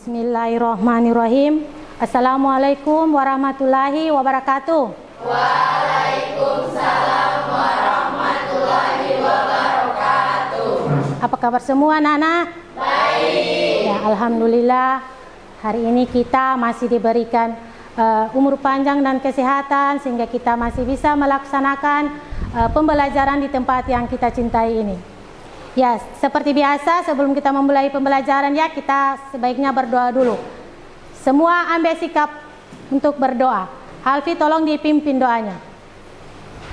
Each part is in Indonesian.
Bismillahirrahmanirrahim. Assalamualaikum warahmatullahi wabarakatuh. Waalaikumsalam warahmatullahi wabarakatuh. Apa kabar semua anak-anak? Baik. Ya, alhamdulillah. Hari ini kita masih diberikan umur panjang dan kesehatan sehingga kita masih bisa melaksanakan pembelajaran di tempat yang kita cintai ini. Ya, seperti biasa sebelum kita memulai pembelajaran ya, kita sebaiknya berdoa dulu. Semua ambil sikap untuk berdoa. Alfi tolong dipimpin doanya.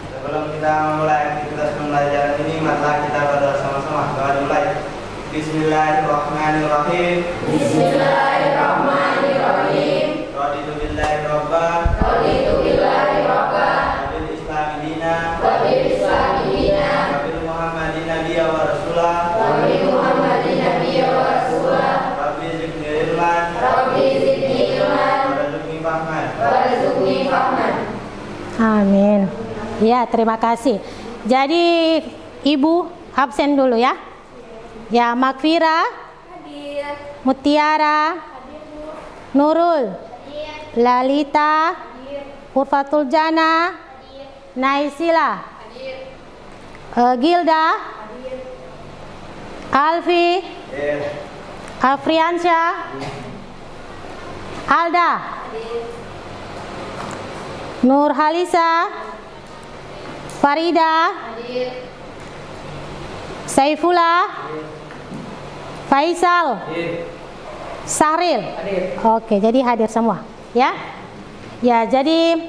Sebelum kita memulai aktivitas pembelajaran ini, mari kita berdoa sama-sama. Doa dimulai. Bismillahirrahmanirrahim. Bismillahirrahmanirrahim. Raditu billahi robban. Raditu billahi robban. Wabil islami dina. Wabil islami dina. Wabil muhammadin nabiyya wa rasulah. Wabil muhammadin nabiyya wa rasulah. Rabbi zidni ilman. Rabbi zidni ilman. Warzuqni fahman. Warzuqni fahman. Amin. Ya, terima kasih. Jadi Ibu absen dulu ya. Ya, Makfira, Hadir. Mutiara, Nurul, Lalita, Urfatul Jana, Naisila, Gilda, Alfi, Afriansyah, Alda, Nur Halisa, Farida, Saifullah, Faisal, Sahril. Oke, jadi hadir semua ya. Ya, jadi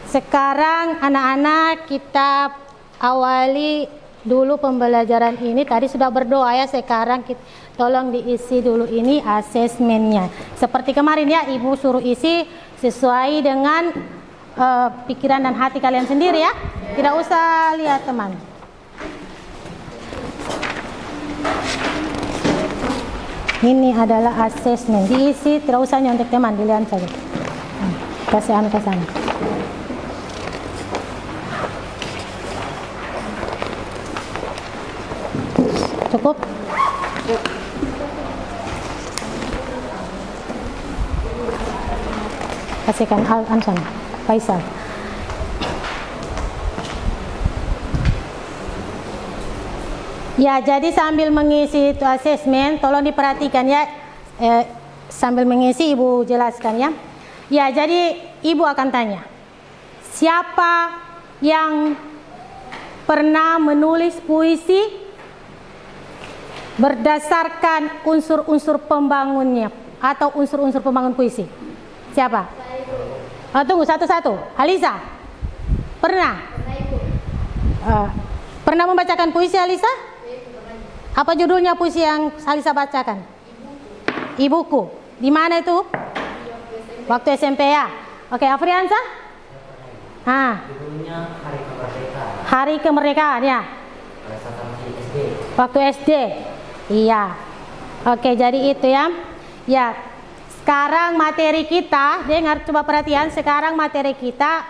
sekarang anak-anak kita awali dulu pembelajaran ini. Tadi sudah berdoa ya, sekarang kita tolong diisi dulu ini asesmennya. Seperti kemarin ya, Ibu suruh isi sesuai dengan pikiran dan hati kalian sendiri ya. Tidak usah lihat teman. Ini adalah asesmen, diisi, tidak usah nyontek teman, dilihat saja. Kasih anu ke sana. Cukup? Kasihkan Al-An sana, Faisal. Ya, jadi sambil mengisi itu asesmen, tolong diperhatikan ya. Sambil mengisi Ibu jelaskan ya. Ya, jadi Ibu akan tanya, siapa yang pernah menulis puisi berdasarkan unsur-unsur pembangunnya atau unsur-unsur pembangun puisi? Siapa? Tunggu satu-satu. Alisa, pernah? Pernah membacakan puisi Alisa? Apa judulnya puisi yang Alisa bacakan? Ibuku. Di mana itu? Waktu SMP ya. Oke, Afriansyah? Judulnya Hari Kemerdekaan. Hari Kemerdekaan ya. SD. Waktu SD. Iya. Oke, jadi itu ya. Ya. Sekarang materi kita, dengar coba perhatian, sekarang materi kita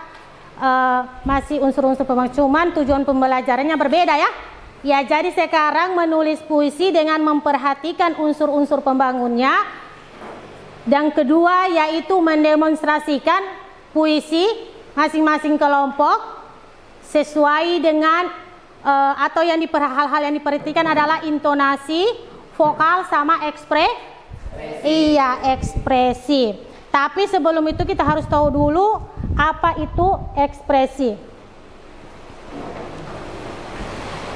masih unsur-unsur pembangun, cuman tujuan pembelajarannya berbeda ya. Ya, jadi sekarang menulis puisi dengan memperhatikan unsur-unsur pembangunnya. Dan kedua yaitu mendemonstrasikan puisi masing-masing kelompok sesuai dengan atau yang hal-hal yang diperhatikan adalah intonasi, vokal sama ekspresi. Tapi sebelum itu kita harus tahu dulu apa itu ekspresi.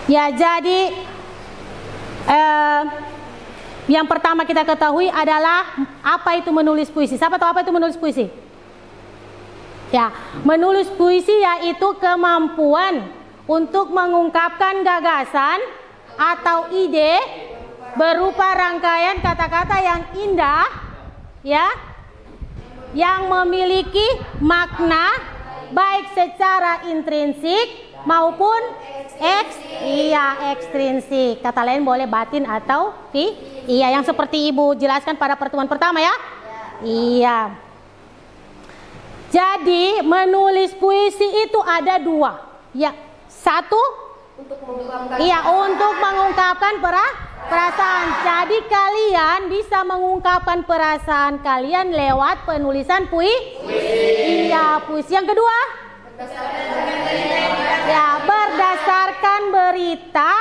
Ya, jadi yang pertama kita ketahui adalah apa itu menulis puisi. Siapa tahu apa itu menulis puisi? Ya, menulis puisi yaitu kemampuan untuk mengungkapkan gagasan atau ide berupa rangkaian kata-kata yang indah, ya, yang memiliki makna baik secara intrinsik maupun ekstrinsik. Kata lain boleh batin atau iya, yang seperti Ibu jelaskan pada pertemuan pertama ya. Iya. Jadi menulis puisi itu ada dua. Ya, satu Untuk mengungkapkan untuk mengungkapkan Perasaan. Jadi kalian bisa mengungkapkan perasaan kalian lewat penulisan puisi. Iya, puisi. Yang kedua? Ya, berdasarkan berita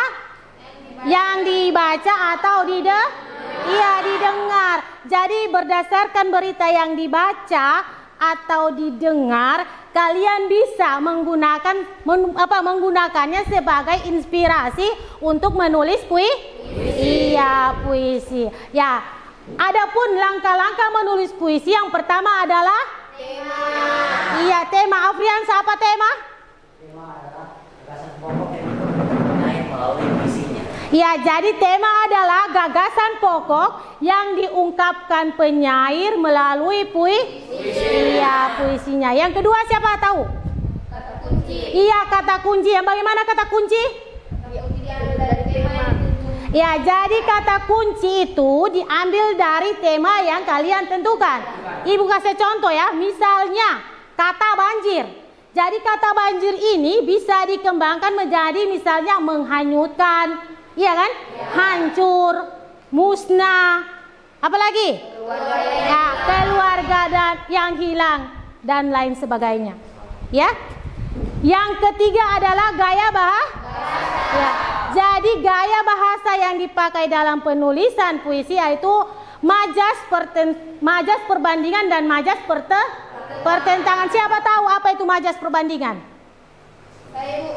yang dibaca atau didengar. Jadi berdasarkan berita yang dibaca atau didengar, kalian bisa menggunakannya sebagai inspirasi untuk menulis puisi. Iya, puisi. Ya, adapun langkah-langkah menulis puisi yang pertama adalah tema. Iya, tema. Afrian, apa tema? Tema adalah gagasan pokok yang diperkenalkan melalui puisinya. Ya, jadi tema adalah gagasan pokok yang diungkapkan penyair melalui puisi. Iya, puisinya. Yang kedua siapa tahu? Kata kunci. Iya, kata kunci. Yang bagaimana kata kunci? Kata kunci diambil dari tema yang ditentukan. Ya, jadi kata kunci itu diambil dari tema yang kalian tentukan. Ibu kasih contoh ya, misalnya kata banjir. Jadi kata banjir ini bisa dikembangkan menjadi misalnya menghanyutkan, iya kan? Hancur, musnah, apa lagi? Keluarga dan yang hilang dan lain sebagainya. Ya. Yang ketiga adalah gaya bahasa. Ya. Jadi gaya bahasa yang dipakai dalam penulisan puisi yaitu majas perbandingan dan majas pertentangan. Siapa tahu apa itu majas perbandingan? Saya, Bu.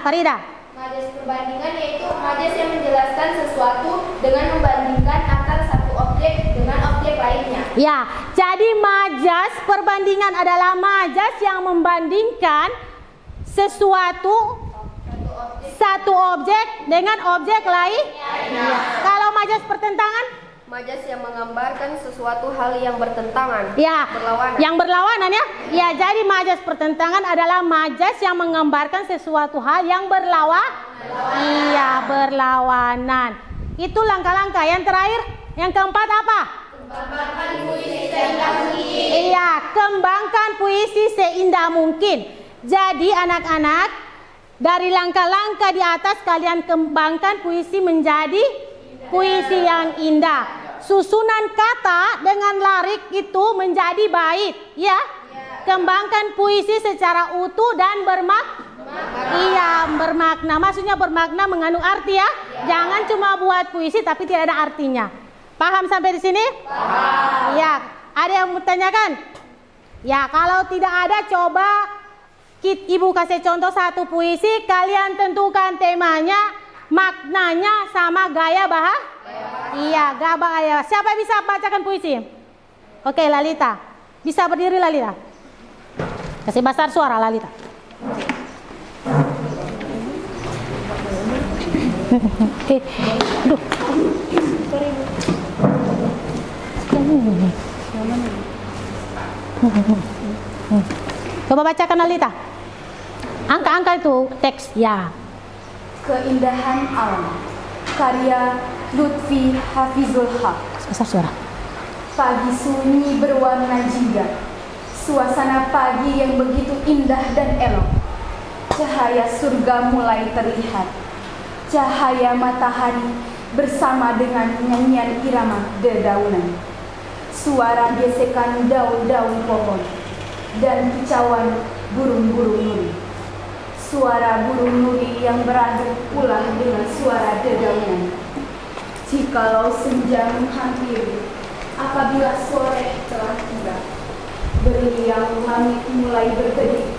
Farida. Majas perbandingan yaitu majas yang menjelaskan sesuatu dengan membandingkan antara satu objek dengan objek lainnya. Ya, jadi majas perbandingan adalah majas yang membandingkan satu objek dengan objek lain. Ya. Kalau majas pertentangan? Majas yang menggambarkan sesuatu hal yang bertentangan. Ya, berlawanan. Yang berlawanan ya. Ya, jadi majas pertentangan adalah majas yang menggambarkan sesuatu hal yang Iya, berlawanan. Itu langkah-langkah. Yang terakhir, yang keempat apa? Kembangkan puisi seindah mungkin. Iya, kembangkan puisi seindah mungkin. Jadi anak-anak, dari langkah-langkah di atas kalian kembangkan puisi menjadi puisi yang indah. Susunan kata dengan larik itu menjadi bait, ya. Kembangkan puisi secara utuh dan bermakna. Maksudnya bermakna mengandung arti ya. Jangan cuma buat puisi tapi tidak ada artinya. Paham sampai di sini? Paham. Ya. Ada yang mau tanyakan? Ya, kalau tidak ada coba Ibu kasih contoh satu puisi, kalian tentukan temanya, maknanya sama gaya bahasa. Iya, gaya. Siapa yang bisa bacakan puisi? Oke, Lalita. Bisa berdiri Lalita. Kasih besar suara Lalita. Oke. Aduh. Coba bacakan Lalita. Angka-angka itu teks ya. Keindahan Alam, karya Lutfi Hafizul Haq. Besar suara. Pagi sunyi berwarna jingga, suasana pagi yang begitu indah dan elok. Cahaya surga mulai terlihat, cahaya matahari bersama dengan nyanyian irama dedaunan, suara gesekan daun-daun pohon dan kicauan burung-burung nuri. Suara burung nuri yang beradu pula dengan suara dedaunan. Jikalau senja menghampiri, apabila sore telah tiba, beriang langit mulai berkedip,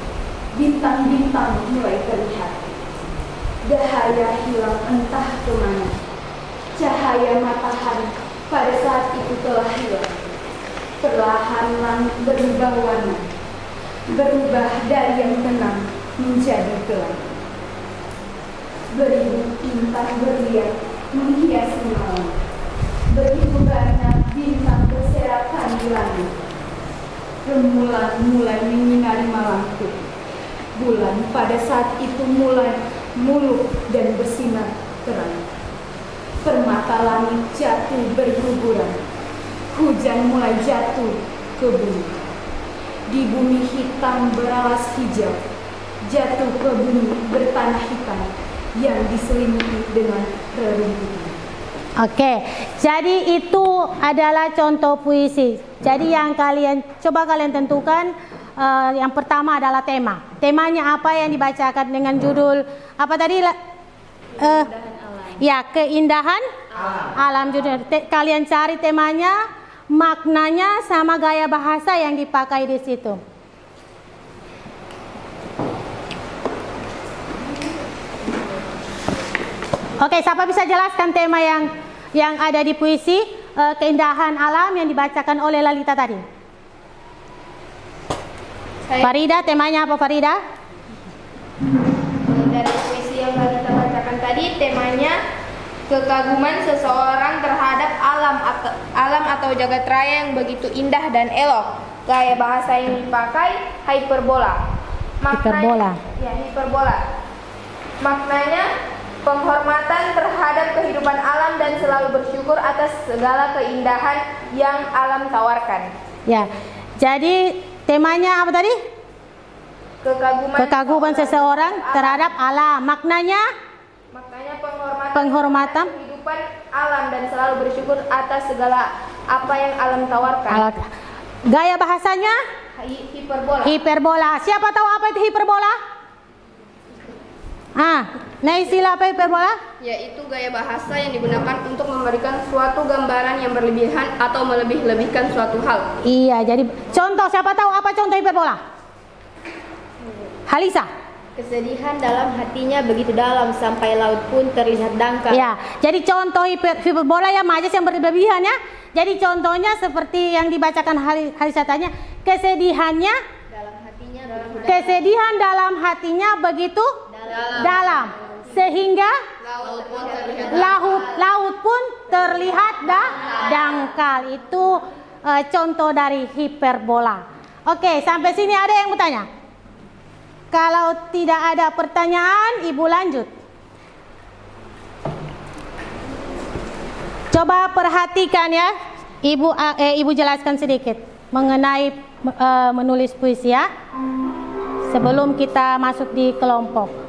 bintang-bintang mulai terlihat. Dahaya hilang entah kemana, cahaya matahari pada saat itu telah hilang. Perlahan langit berubah warna, berubah dari yang tenang menjadi gelap. Beribu bintang berlian menghiasi malam, begitu banyak bintang berserakan di langit. Rembulan mulai menyinari malamku. Bulan pada saat itu mulai muluk dan bersinar terang. Permata langit jatuh berguguran. Hujan mulai jatuh ke bumi. Di bumi hitam beralas hijau, jatuh ke bumi bertanah hitam yang diselimuti dengan rerumputan. Oke, jadi itu adalah contoh puisi. Jadi yang coba kalian tentukan, yang pertama adalah tema. Temanya apa yang dibacakan dengan judul apa tadi? Ya, keindahan alam judul. Kalian cari temanya, maknanya sama gaya bahasa yang dipakai di situ. Oke, siapa bisa jelaskan tema yang ada di puisi keindahan alam yang dibacakan oleh Lalita tadi? Farida, temanya apa Farida? Dari puisi yang Lalita bacakan tadi, temanya kekaguman seseorang terhadap alam atau jagat raya yang begitu indah dan elok. Gaya bahasa yang dipakai hiperbola. Hiperbola. Ya, hiperbola. Maknanya penghormatan terhadap kehidupan alam dan selalu bersyukur atas segala keindahan yang alam tawarkan. Ya, jadi temanya apa tadi? Kekaguman seseorang terhadap alam. Maknanya penghormatan kehidupan alam dan selalu bersyukur atas segala apa yang alam tawarkan. Gaya bahasanya Hiperbola. hiperbola. Siapa tahu apa itu hiperbola? Nah istilah apa hiperbola? Yaitu gaya bahasa yang digunakan untuk memberikan suatu gambaran yang berlebihan atau melebih-lebihkan suatu hal. Iya, jadi contoh, siapa tahu apa contoh hiperbola? Halisa. Kesedihan dalam hatinya begitu dalam sampai laut pun terlihat dangkal. Ya, jadi contoh hiperbola ya majas yang berlebihan ya. Jadi contohnya seperti yang dibacakan Halisa tanya, kesedihan dalam hatinya begitu dalam sehingga laut pun terlihat dangkal. Itu contoh dari hiperbola. Oke, sampai sini ada yang mau tanya? Kalau tidak ada pertanyaan, Ibu lanjut. Coba perhatikan ya, Ibu jelaskan sedikit mengenai menulis puisi ya, sebelum kita masuk di kelompok.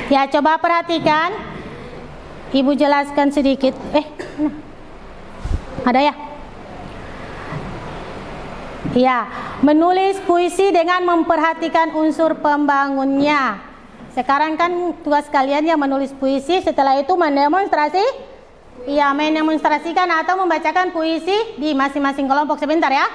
Ya, coba perhatikan. Ibu jelaskan sedikit. Ada ya? Ya, menulis puisi dengan memperhatikan unsur pembangunnya. Sekarang kan tugas kalian yang menulis puisi, setelah itu mendemonstrasi. Iya, mendemonstrasikan atau membacakan puisi di masing-masing kelompok. Sebentar ya.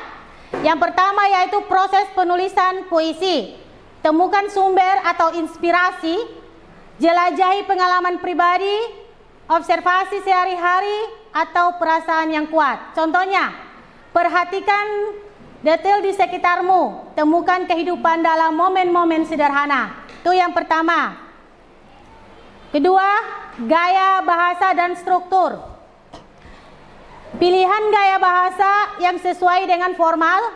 Yang pertama yaitu proses penulisan puisi. Temukan sumber atau inspirasi. Jelajahi pengalaman pribadi, observasi sehari-hari, atau perasaan yang kuat. Contohnya, perhatikan detail di sekitarmu. Temukan kehidupan dalam momen-momen sederhana. Itu yang pertama. Kedua, gaya bahasa dan struktur. Pilihan gaya bahasa yang sesuai dengan formal,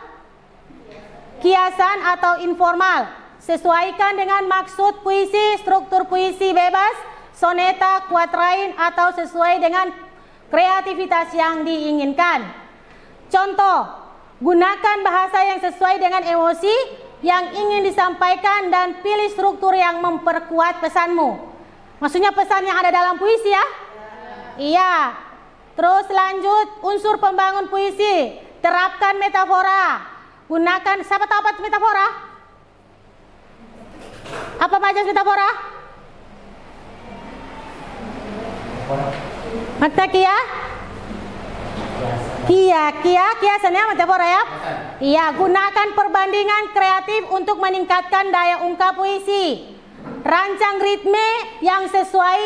kiasan atau informal. Sesuaikan dengan maksud puisi, struktur puisi bebas, soneta, kuatrain, atau sesuai dengan kreativitas yang diinginkan. Contoh, gunakan bahasa yang sesuai dengan emosi yang ingin disampaikan dan pilih struktur yang memperkuat pesanmu. Maksudnya pesan yang ada dalam puisi ya? Iya. Terus lanjut, unsur pembangun puisi. Terapkan metafora. Gunakan, siapa tahu apa metafora? Apa majas metafora? Mata kia? Kiasannya metafora ya? Iya, gunakan perbandingan kreatif untuk meningkatkan daya ungkap puisi. Rancang ritme yang sesuai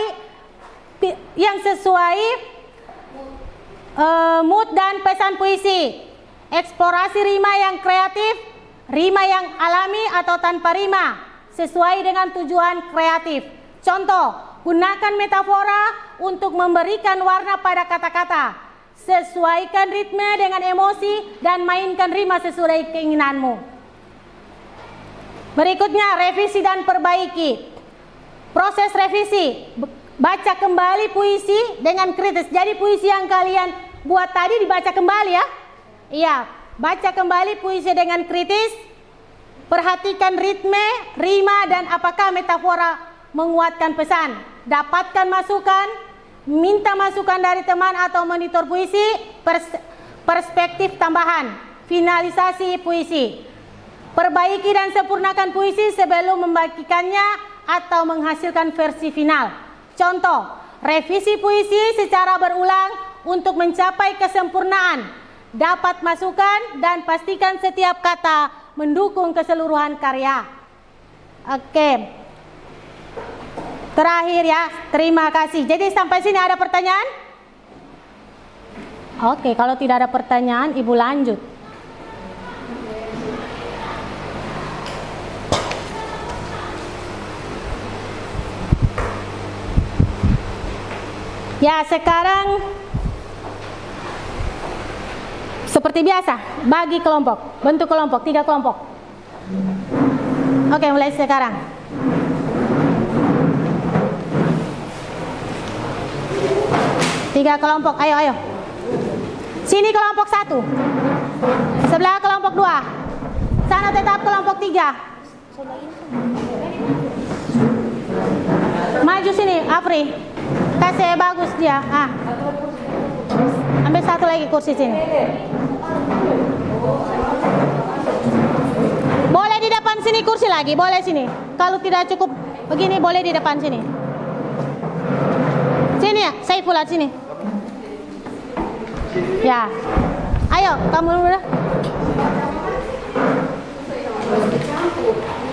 mood dan pesan puisi. Eksplorasi rima yang kreatif, rima yang alami atau tanpa rima, sesuai dengan tujuan kreatif. Contoh, gunakan metafora untuk memberikan warna pada kata-kata. Sesuaikan ritme dengan emosi dan mainkan rima sesuai keinginanmu. Berikutnya, revisi dan perbaiki. Proses revisi, baca kembali puisi dengan kritis. Jadi puisi yang kalian buat tadi dibaca kembali ya. Iya, baca kembali puisi dengan kritis. Perhatikan ritme, rima, dan apakah metafora menguatkan pesan. Dapatkan masukan, minta masukan dari teman atau monitor puisi, perspektif tambahan, finalisasi puisi. Perbaiki dan sempurnakan puisi sebelum membagikannya atau menghasilkan versi final. Contoh, revisi puisi secara berulang untuk mencapai kesempurnaan. Dapat masukan dan pastikan setiap kata mendukung keseluruhan karya. Oke. Terakhir ya, terima kasih. Jadi sampai sini ada pertanyaan? Oke, kalau tidak ada pertanyaan, Ibu lanjut. Ya, sekarang seperti biasa, bagi kelompok, bentuk kelompok, 3 kelompok. Oke, mulai sekarang. Tiga kelompok, ayo. Sini kelompok 1, sebelah kelompok 2, sana tetap kelompok 3. Maju sini, Afri. Kasih bagus dia. Ambil satu lagi kursi sini. Boleh di depan sini kursi lagi, boleh sini. Kalau tidak cukup begini boleh di depan sini. Sini ya, Saifullah sini. Ya. Ayo, kamu dulu.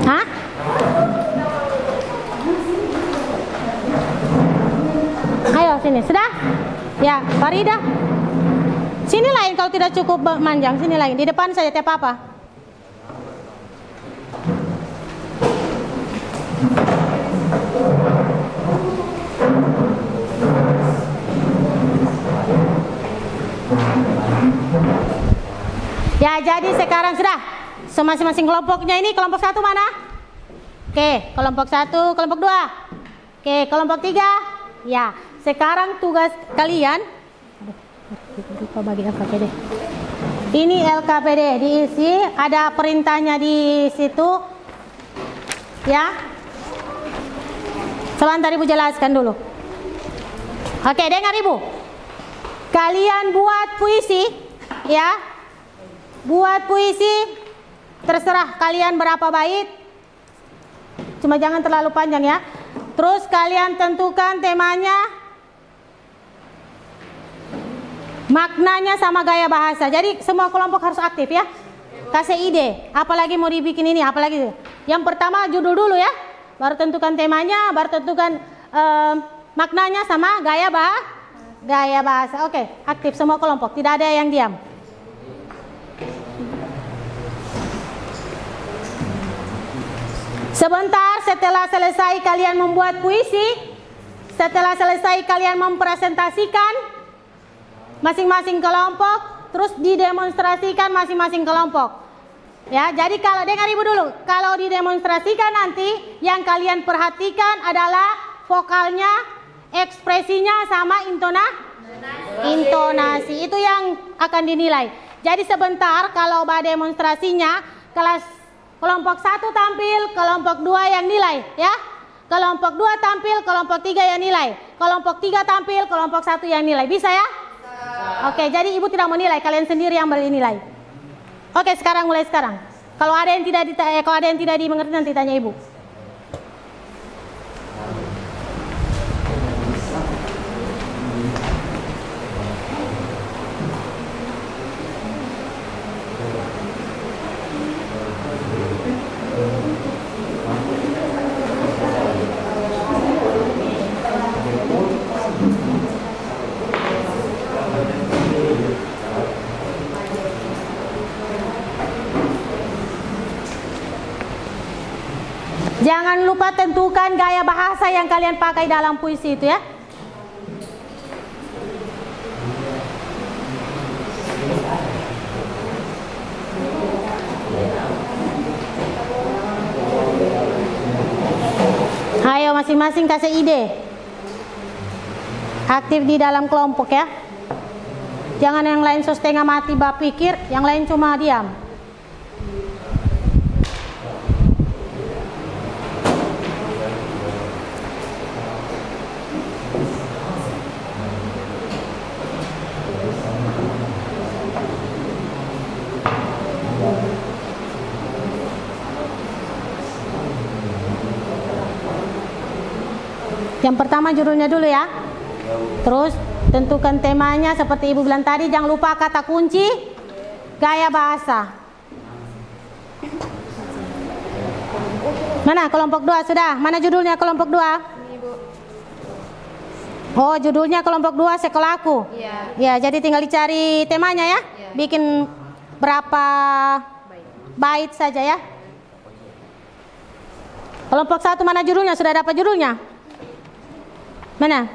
Hah? Ayo sini, sudah? Ya, Farida. Sini lain kalau tidak cukup manjang, sini lain. Di depan saja tiap apa. Ya, jadi sekarang sudah. Masing-masing kelompoknya ini, kelompok 1 mana? Oke, kelompok 1, kelompok 2. Oke, kelompok 3. Ya, sekarang tugas kalian, lupa bagi LKPD. Ini LKPD diisi, ada perintahnya di situ. Ya. Sebentar Ibu jelaskan dulu. Oke, dengar Ibu. Kalian buat puisi, ya. Buat puisi, terserah kalian berapa bait. Cuma jangan terlalu panjang ya. Terus kalian tentukan temanya, maknanya sama gaya bahasa. Jadi semua kelompok harus aktif ya. Kasih ide, apalagi mau dibikin ini, apalagi. Yang pertama judul dulu ya. Baru tentukan temanya, baru tentukan maknanya sama gaya bahasa. Oke, aktif semua kelompok, tidak ada yang diam. Sebentar setelah selesai kalian membuat puisi, setelah selesai kalian mempresentasikan masing-masing kelompok, terus didemonstrasikan masing-masing kelompok. Ya, jadi kalau dengar Ibu dulu, kalau didemonstrasikan nanti yang kalian perhatikan adalah vokalnya, ekspresinya sama intonasi. Itu yang akan dinilai. Jadi sebentar kalau demonstrasinya kelas kelompok 1 tampil, kelompok 2 yang nilai ya. Kelompok 2 tampil, kelompok 3 yang nilai. Kelompok 3 tampil, kelompok 1 yang nilai. Bisa ya? Oke, jadi Ibu tidak menilai, kalian sendiri yang bernilai. Oke, sekarang mulai sekarang. Kalau ada yang tidak dimengerti nanti tanya Ibu. Jangan lupa tentukan gaya bahasa yang kalian pakai dalam puisi itu ya. Ayo masing-masing kasih ide. Aktif di dalam kelompok ya. Jangan yang lain setengah mati berpikir, yang lain cuma diam. Yang pertama judulnya dulu ya. Terus tentukan temanya seperti Ibu bilang tadi, jangan lupa kata kunci, gaya bahasa. Mana kelompok 2 sudah? Mana judulnya kelompok 2? Ini, Bu. Oh, judulnya kelompok 2 sekolahku. Iya. Ya, jadi tinggal dicari temanya ya. Iya. Bikin berapa bait saja ya. Kelompok 1 mana judulnya? Sudah dapat judulnya? Mana?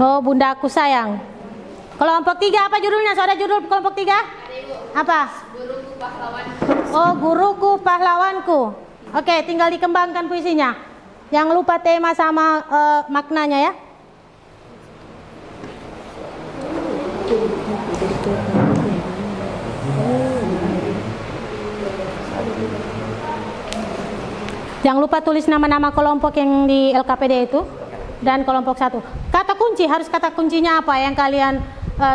Oh, Bundaku Sayang. Kelompok 3 apa judulnya? Sudah judul kelompok 3? Apa? Guruku pahlawanku. Oh, Guruku Pahlawanku. Oke, tinggal dikembangkan puisinya. Jangan lupa tema sama maknanya ya. Jangan lupa tulis nama-nama kelompok yang di LKPD itu. Dan kelompok 1. Kata kunci, harus kata kuncinya apa yang kalian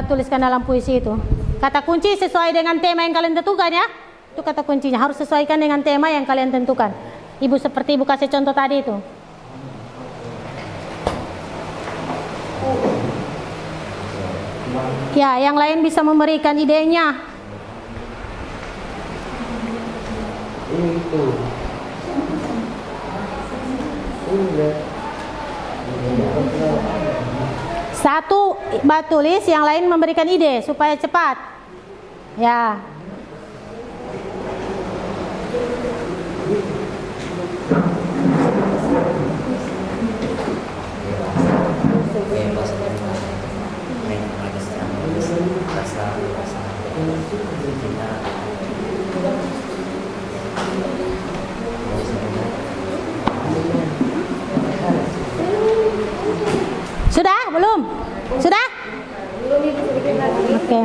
tuliskan dalam puisi itu. Kata kunci sesuai dengan tema yang kalian tentukan ya. Itu kata kuncinya, harus sesuaikan dengan tema yang kalian tentukan. Ibu seperti Ibu kasih contoh tadi itu. Ya, yang lain bisa memberikan idenya. Satu tulis, yang lain memberikan ide supaya cepat. Ya. Sudah? Belum? Sudah? Belum, Ibu, sedikit lagi. Oke.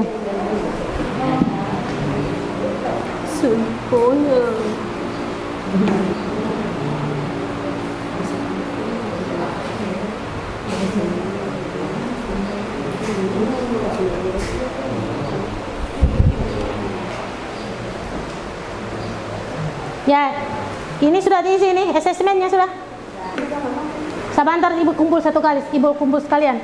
Sempurna. Ya, ini sudah diisi nih, asesmennya sudah. Sebentar Ibu kumpul satu kali, Ibu kumpul sekalian.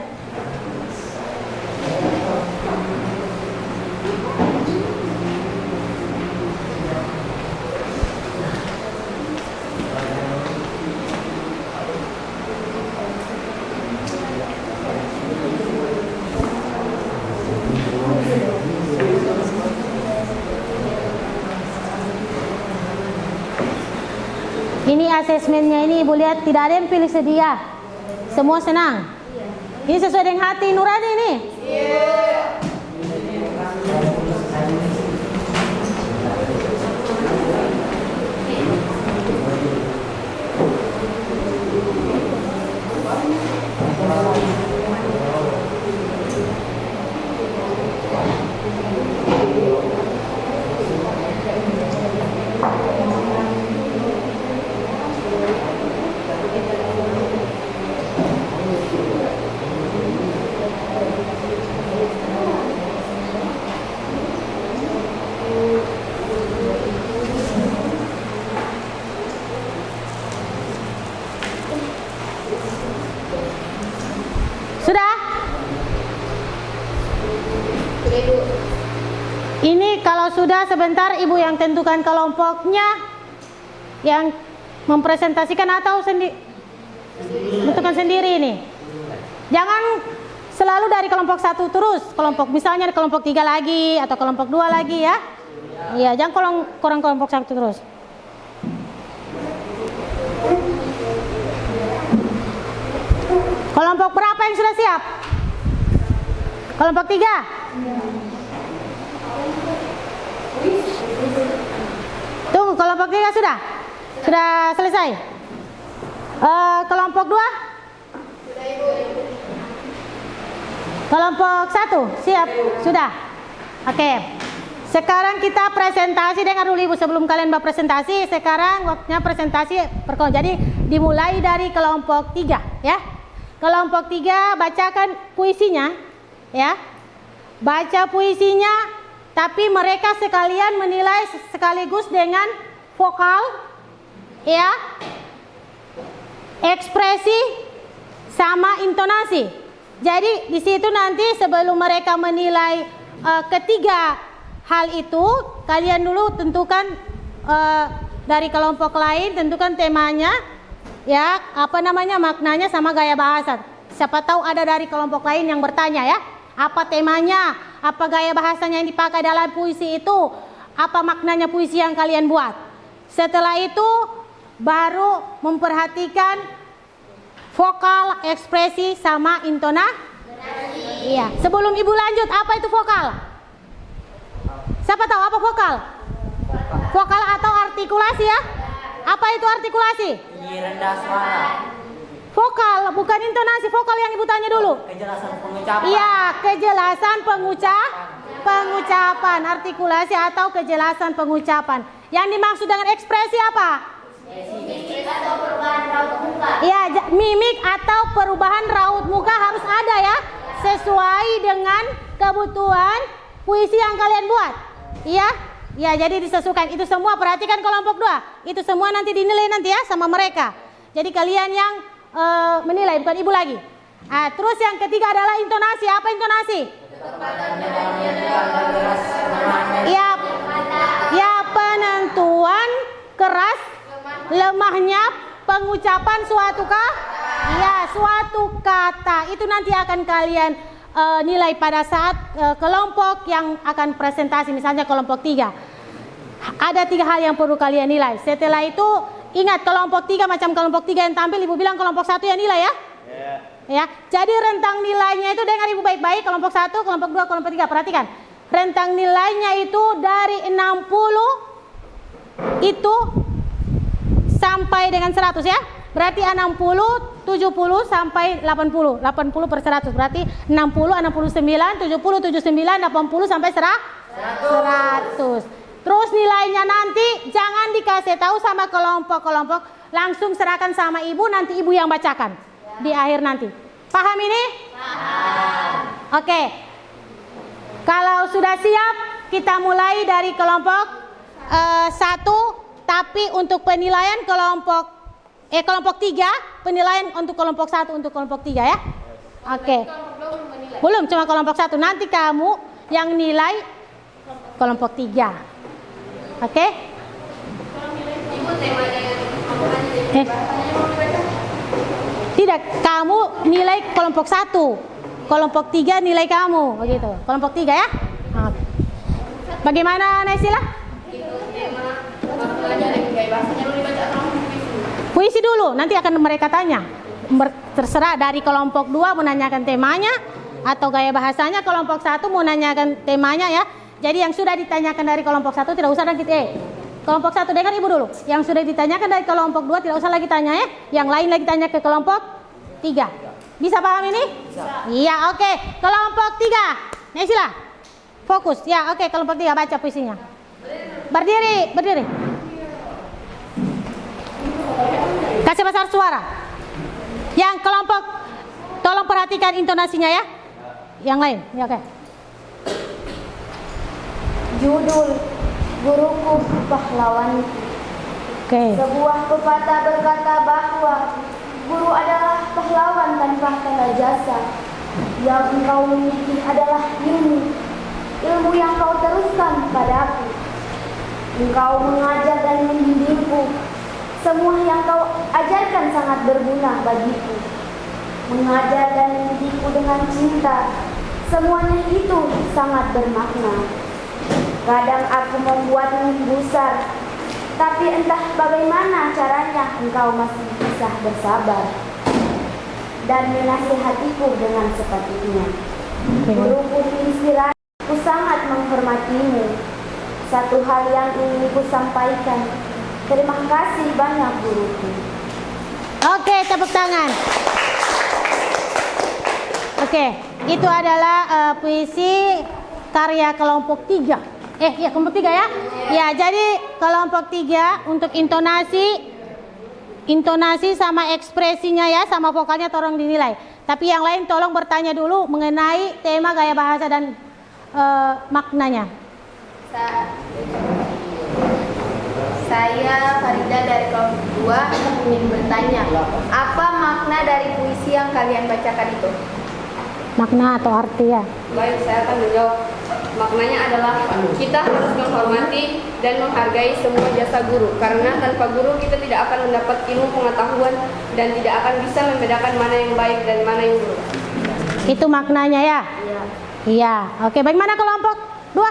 Ini asesmennya ini Ibu lihat tidak ada yang pilih sedia. Semua senang. Ini sesuai dengan hati nurani nih. Sudah? Sudah, Ibu. Ini kalau sudah sebentar Ibu yang tentukan kelompoknya, yang mempresentasikan atau tentukan sendiri ini. Jangan selalu dari kelompok 1 terus, kelompok misalnya kelompok 3 lagi atau kelompok 2 lagi ya. Iya, jangan kurang kelompok 1 terus. Kelompok berapa yang sudah siap? Kelompok 3? Tunggu, kelompok 3 sudah? Sudah selesai? Kelompok 2? Kelompok 1? Siap? Sudah? Oke. Sekarang kita presentasi, dengar dulu Ibu sebelum kalian berpresentasi. Sekarang waktunya presentasi perkelompok. Jadi dimulai dari kelompok 3 ya. Kelompok 3 bacakan puisinya ya. Baca puisinya, tapi mereka sekalian menilai sekaligus dengan vokal ya, ekspresi sama intonasi. Jadi di situ nanti sebelum mereka menilai ketiga hal itu, kalian dulu tentukan dari kelompok lain, tentukan temanya, ya, apa namanya, maknanya sama gaya bahasa. Siapa tahu ada dari kelompok lain yang bertanya ya, apa temanya, apa gaya bahasanya yang dipakai dalam puisi itu, apa maknanya puisi yang kalian buat. Setelah itu baru memperhatikan vokal, ekspresi sama intonasi. Iya. Sebelum Ibu lanjut, apa itu vokal? Siapa tahu apa vokal? Vokal atau artikulasi ya? Apa itu artikulasi? Tinggi rendah suara. Vokal, bukan intonasi. Vokal yang Ibu tanya dulu. Kejelasan pengucapan. Iya, kejelasan pengucapan, artikulasi atau kejelasan pengucapan. Yang dimaksud dengan ekspresi apa? Iya, mimik atau perubahan raut muka harus ada ya, sesuai dengan kebutuhan puisi yang kalian buat. Iya, ya, jadi disesuaikan. Itu semua perhatikan kelompok 2. Itu semua nanti dinilai nanti ya sama mereka. Jadi kalian yang menilai, bukan Ibu lagi. Terus yang ketiga adalah intonasi. Apa intonasi? Ya, penentuan keras lemahnya pengucapan suatu suatu kata. Itu nanti akan kalian nilai pada saat kelompok yang akan presentasi, misalnya kelompok 3. Ada 3 hal yang perlu kalian nilai. Setelah itu ingat, kelompok 3 macam kelompok 3 yang tampil, Ibu bilang kelompok 1 yang nilai ya. Ya, jadi rentang nilainya itu, dengar Ibu baik-baik, kelompok 1, kelompok 2, kelompok 3, perhatikan. Rentang nilainya itu dari 60 itu sampai dengan 100 ya. Berarti 60, 70 sampai 80. 80 per 100 berarti 60, 69, 70, 79, 80 sampai 100. Terus nilainya nanti jangan dikasih tahu sama kelompok-kelompok, langsung serahkan sama Ibu, nanti Ibu yang bacakan di akhir nanti. Paham ini? Paham. Oke. Kalau sudah siap, kita mulai dari kelompok 1, tapi untuk penilaian kelompok 3, penilaian untuk kelompok 1 untuk kelompok 3 ya. Oke. Belum, cuma kelompok 1. Nanti kamu yang nilai kelompok 3. Oke? Tidak, kamu nilai kelompok 1. Kelompok 3 nilai kamu, begitu. Kelompok 3 ya. Oke. Bagaimana Naisila? Puisi dulu, nanti akan mereka tanya. Terserah dari kelompok 2 menanyakan temanya atau gaya bahasanya, kelompok 1 mau nanyakan temanya ya. Jadi yang sudah ditanyakan dari kelompok 1 tidak usah lagi kelompok 1 dengar Ibu dulu. Yang sudah ditanyakan dari kelompok 2 tidak usah lagi tanya ya. Yang lain lagi tanya ke kelompok 3. Bisa paham ini? Bisa. Iya, oke. Kelompok 3. Naisila. Fokus. Ya, oke, kelompok 3 baca puisinya. Berdiri. Kasih besar suara. Yang kelompok, tolong perhatikan intonasinya ya. Yang lain, ya oke. Judul Guruku Pahlawanku. Oke. Sebuah pepatah berkata bahwa guru adalah pahlawan tanpa tanda jasa. Yang engkau miliki adalah ilmu yang kau teruskan padaku. Engkau mengajar dan membimbingku. Semua yang kau ajarkan sangat berguna bagiku. Mengajar dan mendidikku dengan cinta. Semuanya itu sangat bermakna. Kadang aku membuatmu gusar, tapi entah bagaimana caranya engkau masih bisa bersabar dan menasihatiku dengan sepatutnya. Guruku inspirasi, ku sangat menghormatimu. Satu hal yang ingin ku sampaikan, terima kasih banyak guruku. Oke, tepuk tangan. Oke, itu adalah puisi karya kelompok 3. Ya kelompok 3 ya. Ya, jadi kelompok 3 untuk intonasi sama ekspresinya ya, sama vokalnya tolong dinilai. Tapi yang lain tolong bertanya dulu mengenai tema, gaya bahasa dan maknanya. Saya Farida dari kelompok 2 ingin bertanya, apa makna dari puisi yang kalian bacakan itu? Makna atau arti ya? Baik, saya akan menjawab. Maknanya adalah kita harus menghormati dan menghargai semua jasa guru, karena tanpa guru kita tidak akan mendapat ilmu pengetahuan dan tidak akan bisa membedakan mana yang baik dan mana yang buruk. Itu maknanya ya? Iya. Oke, bagaimana kelompok 2?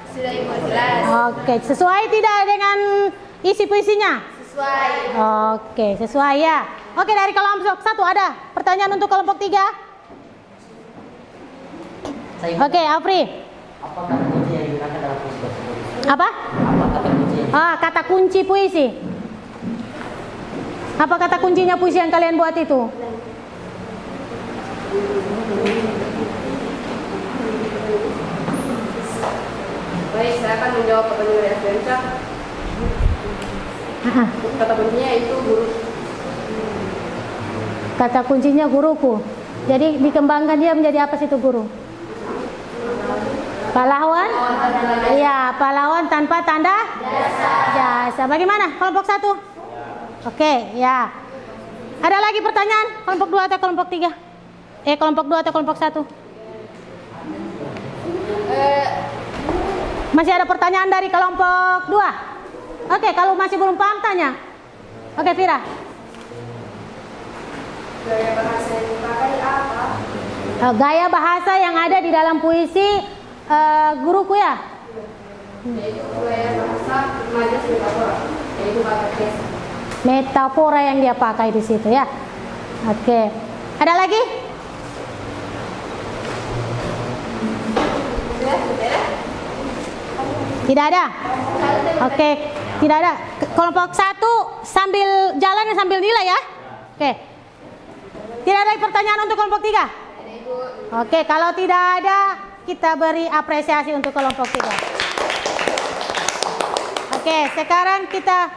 Sudah Ibu jelas. Oke, sesuai tidak dengan isi puisinya? Sesuai. Oke, sesuai ya. Oke, dari kelompok 1 ada pertanyaan untuk kelompok 3? Oke, Afri. Apa kata kunci yang digunakan dalam puisi tersebut? Apa? Apa kata kunci yang Kata kunci puisi. Apa kata kuncinya puisi yang kalian buat itu? Baik, saya akan menjawab pertanyaan dari Afrensa. Kata kuncinya itu guru. Kata kuncinya guruku. Jadi dikembangkan dia menjadi apa sih itu guru? Pahlawan? Iya, pahlawan tanpa tanda jasa. Bagaimana kelompok 1? Oke, ya. Ada lagi pertanyaan? Kelompok 2 atau kelompok 3? Kelompok 2 atau kelompok 1? Masih ada pertanyaan dari kelompok 2? Oke, kalau masih belum paham tanya. Oke, Vira. Gaya bahasa yang dipakai apa? Gaya bahasa yang ada di dalam puisi guruku ya? Yaitu gaya bahasa majas metafora, yaitu kata biasa. Metafora yang dia pakai di situ ya. Oke. Ada lagi? Tidak ada. Oke, tidak ada. Kelompok 1 sambil jalan sambil nilai ya. Oke. Tidak ada pertanyaan untuk kelompok 3? Oke, kalau tidak ada kita beri apresiasi untuk kelompok 3. Oke, sekarang kita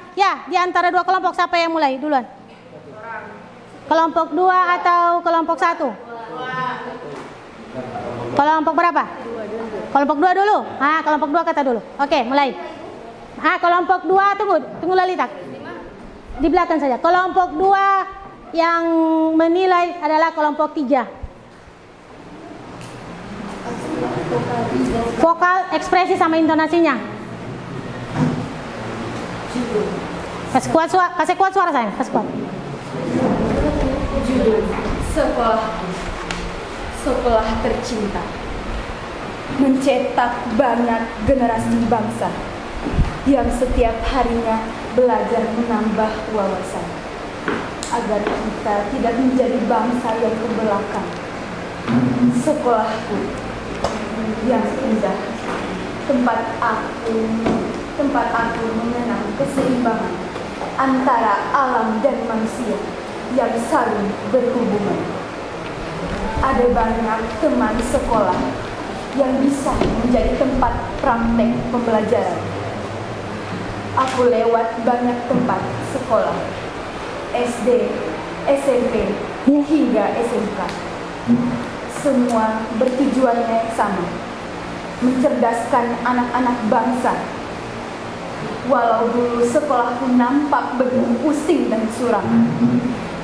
di antara dua kelompok siapa yang mulai duluan? Kelompok 2 atau kelompok 1? Kelompok berapa? Kelompok 2 dulu. Kelompok 2 kata dulu. Oke, mulai. Kelompok 2 tunggu Lalita. Di belakang saja. Kelompok 2 yang menilai adalah kelompok 3. Vokal, ekspresi sama intonasinya. Kasih kuat suara saya, kasih kuat. Judul Sekolah tercinta mencetak banyak generasi bangsa yang setiap harinya belajar menambah wawasan agar kita tidak menjadi bangsa yang terbelakang. Sekolahku yang indah, tempat aku mengenang keseimbangan antara alam dan manusia yang saling berhubungan. Ada banyak teman sekolah yang bisa menjadi tempat praktek pembelajaran. Aku lewat banyak tempat sekolah, SD, SMP, hingga SMK. Semua bertujuannya yang sama, mencerdaskan anak-anak bangsa. Walau dulu sekolahku nampak begitu pusing dan suram,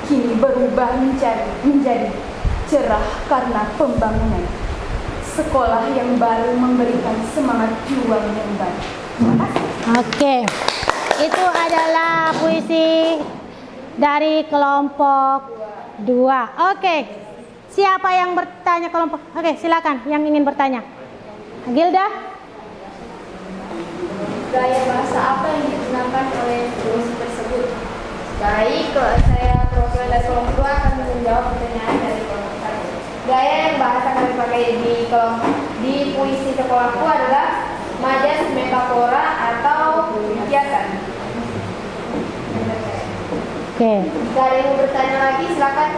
kini berubah menjadi cerah karena pembangunan. Sekolah yang baru memberikan semangat juang yang baru. Terima kasih. Oke, itu adalah puisi dari kelompok 2. Oke, siapa yang bertanya kelompok? Oke, silakan yang ingin bertanya. Gilda? Gaya bahasa apa yang digunakan oleh puisi tersebut? Baik, kalau saya perwakilan dari kelompok 2 akan menjawab pertanyaan dari kelompok 1. Gaya yang bahasa kami pakai di puisi sekolahku adalah majas metafora atau kiasan. Oke. Jika ada yang mau bertanya lagi, silakan.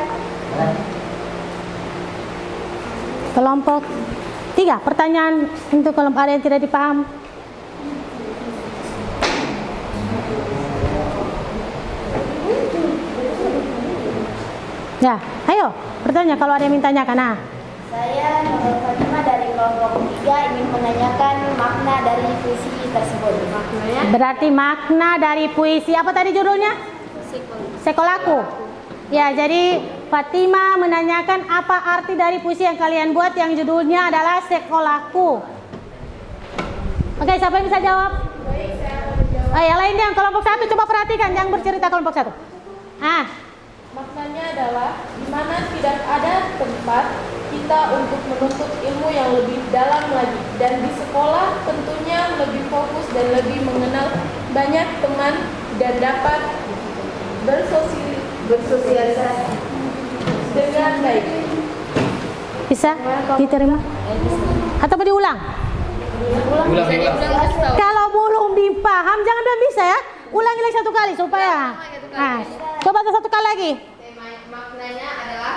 Kelompok 3, pertanyaan untuk kelompok ada yang tidak dipaham. Ya, ayo bertanya kalau ada yang mintanyakan. Nah, Saya Nurul Fatima dari kelompok 3 ingin menanyakan makna dari puisi tersebut. Maknanya berarti makna dari puisi apa tadi judulnya? Sekolahku. Ya, jadi Fatima menanyakan apa arti dari puisi yang kalian buat yang judulnya adalah Sekolahku. Oke, siapa yang bisa jawab? Yang lainnya kelompok 1 coba perhatikan, jangan bercerita kelompok 1. Maknanya adalah di mana tidak ada tempat kita untuk menuntut ilmu yang lebih dalam lagi, dan di sekolah tentunya lebih fokus dan lebih mengenal banyak teman dan dapat bersosialisasi dengan baik. Bisa diterima? Atau mau diulang? Kalau belum dipaham jangan bilang bisa ya. Ulangi lagi 1 kali supaya. Nah, coba 1 kali lagi. Maknanya adalah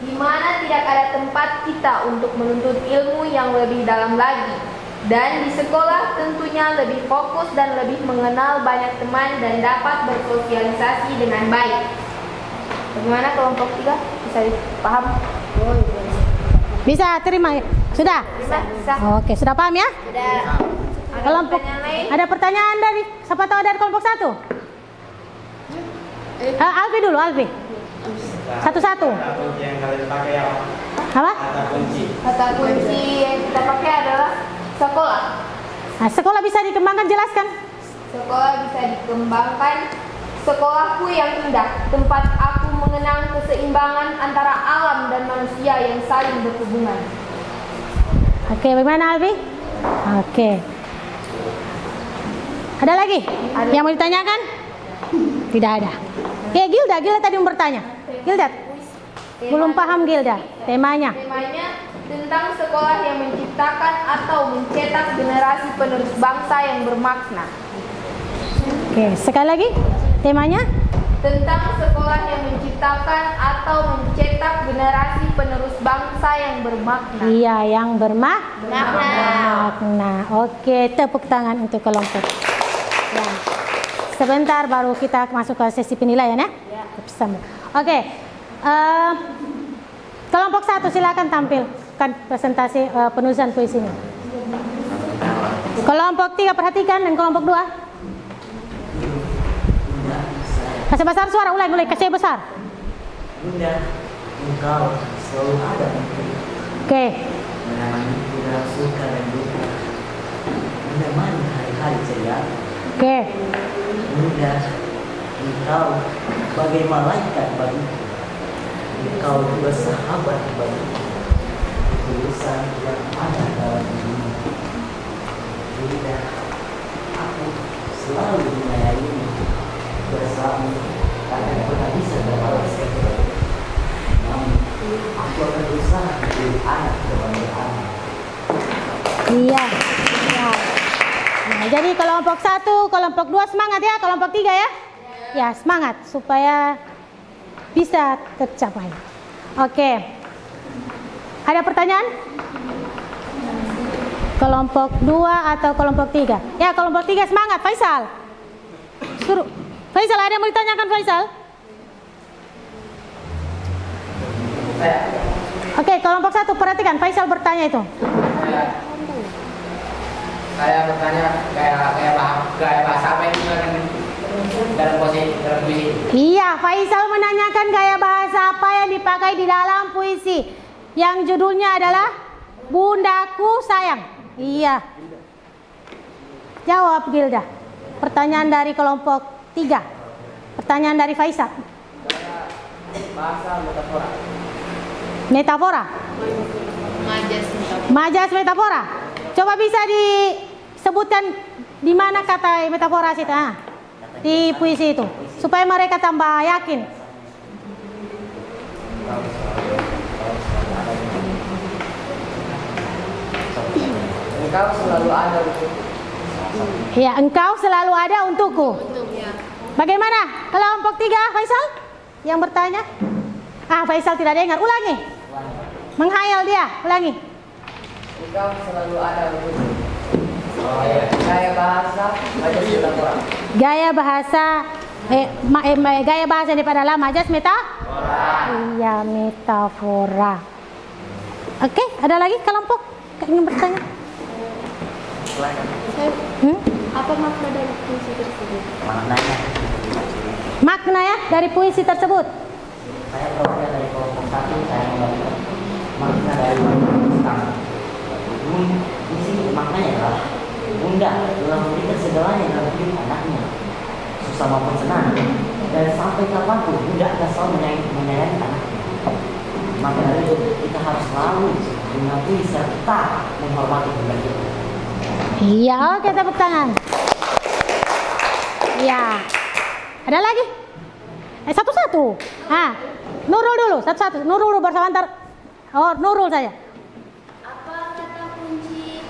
di mana tidak ada tempat kita untuk menuntut ilmu yang lebih dalam lagi, dan di sekolah tentunya lebih fokus dan lebih mengenal banyak teman dan dapat bersosialisasi dengan baik. Bagaimana kelompok 3? Bisa dipaham? Bisa terima? Sudah? Bisa. Oke, sudah paham ya? Sudah. Ada Kelompok pertanyaan lain? ada pertanyaan dari siapa tahu dari kelompok 1? Alfi dulu, Alfi. Satu-satu. Kata kunci yang kalian pakai apa? Apa? Kata kunci. Kata kunci yang kita pakai adalah sekolah. Nah, sekolah bisa dikembangkan, jelaskan. Sekolah bisa dikembangkan. Sekolahku yang indah, tempat aku mengenang keseimbangan antara alam dan manusia yang saling berhubungan. Oke, bagaimana Alfi? Oke. Ada lagi? Yang mau ditanyakan? Tidak ada. Oke, Gilda tadi mau bertanya. Gilda, belum paham Gilda temanya. Temanya tentang sekolah yang menciptakan atau mencetak generasi penerus bangsa yang bermakna. Oke, sekali lagi temanya. Tentang sekolah yang menciptakan atau mencetak generasi penerus bangsa yang bermakna. Iya, yang bermakna. Oke, tepuk tangan untuk kelompok. Ya. Sebentar baru kita masuk ke sesi penilaian ya. Bersama. Oke. Kelompok 1 silakan tampilkan presentasi penulisan puisinya. Kelompok 3 perhatikan dan kelompok 2. Kasih besar suara, ulang, kasih besar. Bunda, engkau selalu ada untukku. Oke. Menemani kita suka dan duka. Menemani hari-hari ceria. Oke. Bunda, engkau bagai malaikat bagiku. Engkau juga sahabat bagiku. Tulisan yang ada dalam dirimu. Bunda, aku selalu menyayangimu. Bersama takkan pernah bisa berbalas kebaikan. Namun, aku akan berusaha menjadi anak kebanggaan. Iya. Ya. Nah, jadi kelompok 1, kelompok 2 semangat ya, kelompok 3 ya. Ya, semangat supaya bisa tercapai. Oke. Ada pertanyaan? Kelompok 2 atau kelompok 3? Ya, kelompok 3 semangat, Faisal. Suruh. Faisal, ada yang mau ditanyakan Faisal? Oke, kelompok 1 perhatikan, Faisal bertanya itu. Saya bertanya kayak bahasa apa yang dalam puisi? Iya, Faisal menanyakan gaya bahasa apa yang dipakai di dalam puisi yang judulnya adalah Bundaku Sayang. Iya. Jawab Gilda. Pertanyaan dari kelompok 3. Pertanyaan dari Faisal. Bahasa metafora. Metafora. Majas metafora. Coba bisa disebutkan di mana kata metafora situ, di puisi itu, supaya mereka tambah yakin. Engkau selalu ada untuk. Ya, engkau selalu ada untukku. Bagaimana? Kelompok 3, Faisal? Yang bertanya? Faisal tidak dengar. Ulangi. Menghayal dia. Ulangi. Engkau selalu ada begitu. Oh iya. Gaya bahasa majas metafora. Gaya bahasa gaya bahasa daripada dalam majas Iya, metafora. Oke, ada lagi kelompok yang bertanya? Apa makna dari puisi tersebut? Makna ya dari puisi tersebut. Saya perwakilan dari kelompok 1, saya membagikan makna dari pertama. Di sini maknanya adalah bunda telah memberikan segalanya dalam hidup anaknya, susah maupun senang, dan sampai kapanpun bunda akan selalu menyayangi anaknya. Maka dari itu kita harus selalu mengakui serta menghormati bunda kita. Iya, oke, tepuk tangan. Iya. Ada lagi? Satu-satu. Nurul dulu, satu-satu. Nurul dulu bersama antar. Nurul saja. Apa kata kunci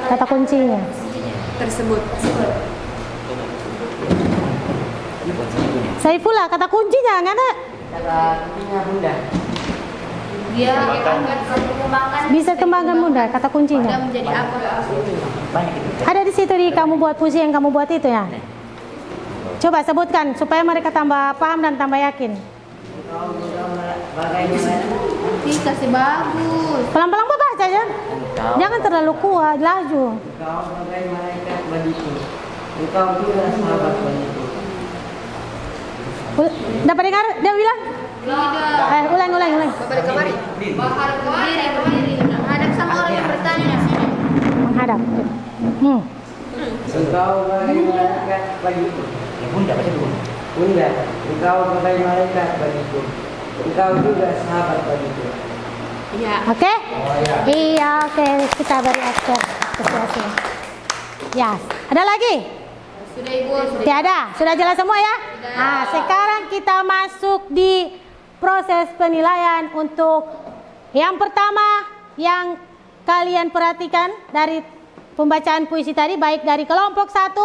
Kata kuncinya. Tersebut. Saifullah, kata kuncinya nggak ada. Kata kuncinya bunda. Dia Bisa kembangkan bunda, kata kuncinya. menjadi apa? Banyak itu. Ada di situ di kamu buat puisi yang kamu buat itu ya. Coba sebutkan supaya mereka tambah paham dan tambah yakin. Kasih bagus. Pelan-pelan baca aja. Jangan terlalu kuat, laju. Engkau bagai malaikat bagiku. Engkau juga sahabat bagiku. Dapat dengar? Dia bilang? Tidak. Ulang. Balik kemari. Kemari. Hadap sama orang yang bertanya. Menghadap. Engkau bagai malaikat bagiku. Ya bunda baca dulu. Bunda, engkau bagai malaikat bagiku. Engkau juga sahabat bagiku. Iya. Oke? Iya, oke. Kita beri apresiasi. Ya, ada lagi? Sudah Ibu. Tiada. Sudah jelas semua ya? Nah, sekarang kita masuk di proses penilaian untuk yang pertama yang kalian perhatikan dari pembacaan puisi tadi, baik dari kelompok 1,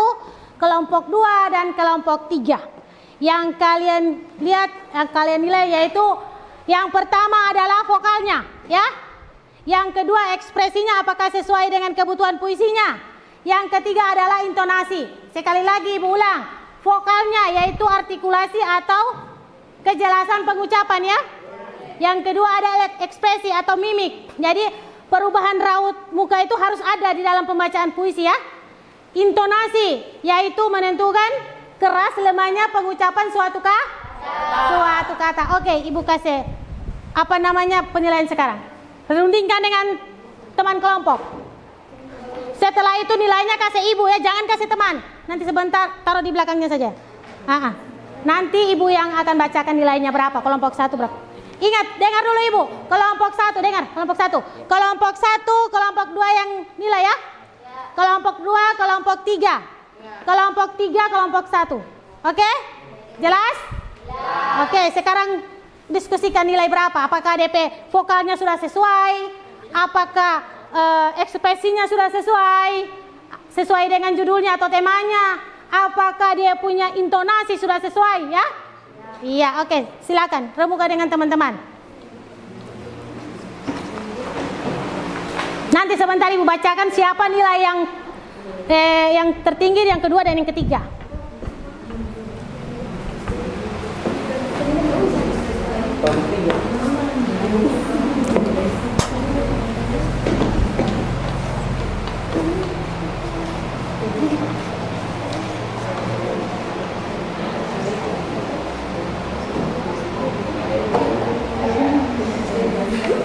kelompok 2, dan kelompok 3. Yang kalian lihat, yang kalian nilai yaitu yang pertama adalah vokalnya, ya. Yang kedua ekspresinya apakah sesuai dengan kebutuhan puisinya. Yang ketiga adalah intonasi. Sekali lagi Ibu ulang, vokalnya yaitu artikulasi atau kejelasan pengucapan ya. Yang kedua adalah ekspresi atau mimik. Jadi perubahan raut muka itu harus ada di dalam pembacaan puisi ya. Intonasi yaitu menentukan keras lemahnya pengucapan suatu kata. Oke, Ibu kasih apa namanya penilaian sekarang. Rundingkan dengan teman kelompok. Setelah itu nilainya kasih Ibu ya, jangan kasih teman. Nanti sebentar taruh di belakangnya saja. Nanti Ibu yang akan bacakan nilainya berapa, kelompok 1 berapa. Ingat, dengar dulu Ibu. Kelompok 1, dengar. Kelompok 1. Kelompok 1, kelompok 2 yang nilai ya. Kelompok 2, kelompok 3. Kelompok 3, kelompok 1. Oke? Jelas? Oke, sekarang diskusikan nilai berapa. Apakah DP vokalnya sudah sesuai? Apakah ekspresinya sudah sesuai dengan judulnya atau temanya? Apakah dia punya intonasi sudah sesuai ya? Iya, oke. Silakan remukan dengan teman-teman. Nanti sebentar Ibu bacakan siapa nilai yang tertinggi, yang kedua dan yang ketiga.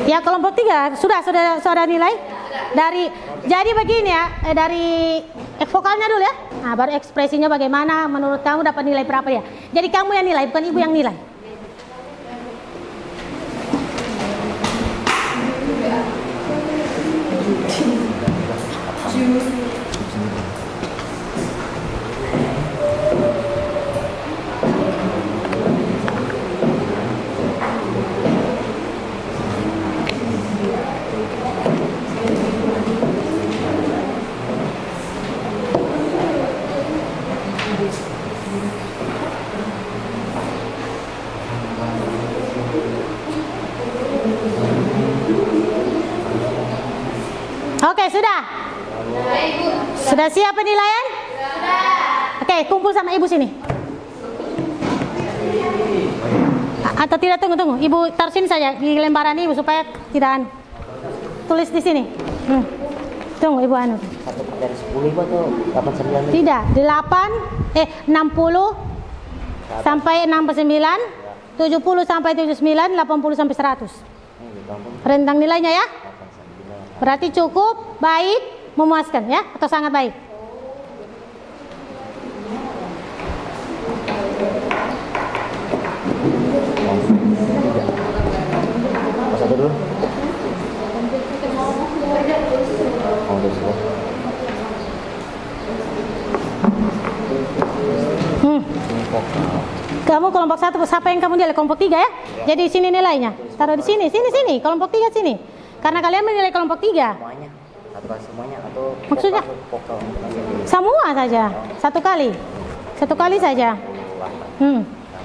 Ya, kelompok 3 sudah nilai dari. Jadi begini ya, dari vokalnya dulu ya. Nah, baru ekspresinya bagaimana menurut kamu dapat nilai berapa ya. Jadi kamu yang nilai, bukan Ibu yang nilai. Oke, sudah? Sudah siap penilaian? Oke, kumpul sama ibu sini. Atau tidak, tunggu. Ibu taruh sini saja di lembaran ibu supaya tidak tulis di sini. Tunggu ibu anu. 1 dari 10 ibu atau 89? Tidak, 60 sampai 69, 70 sampai 79, 80 sampai 100. Rentang nilainya ya. Berarti cukup, baik, memuaskan ya, atau sangat baik. Satu dulu. Kamu kelompok 1, siapa yang kamu nilai? Kelompok 3 ya? Jadi sini nilainya. Taruh di sini, sini. Kelompok 3 sini. Karena kalian menilai kelompok 3. Semuanya? Satu kali semuanya atau Maksudnya? vokal? Semua saja. Satu kali saja.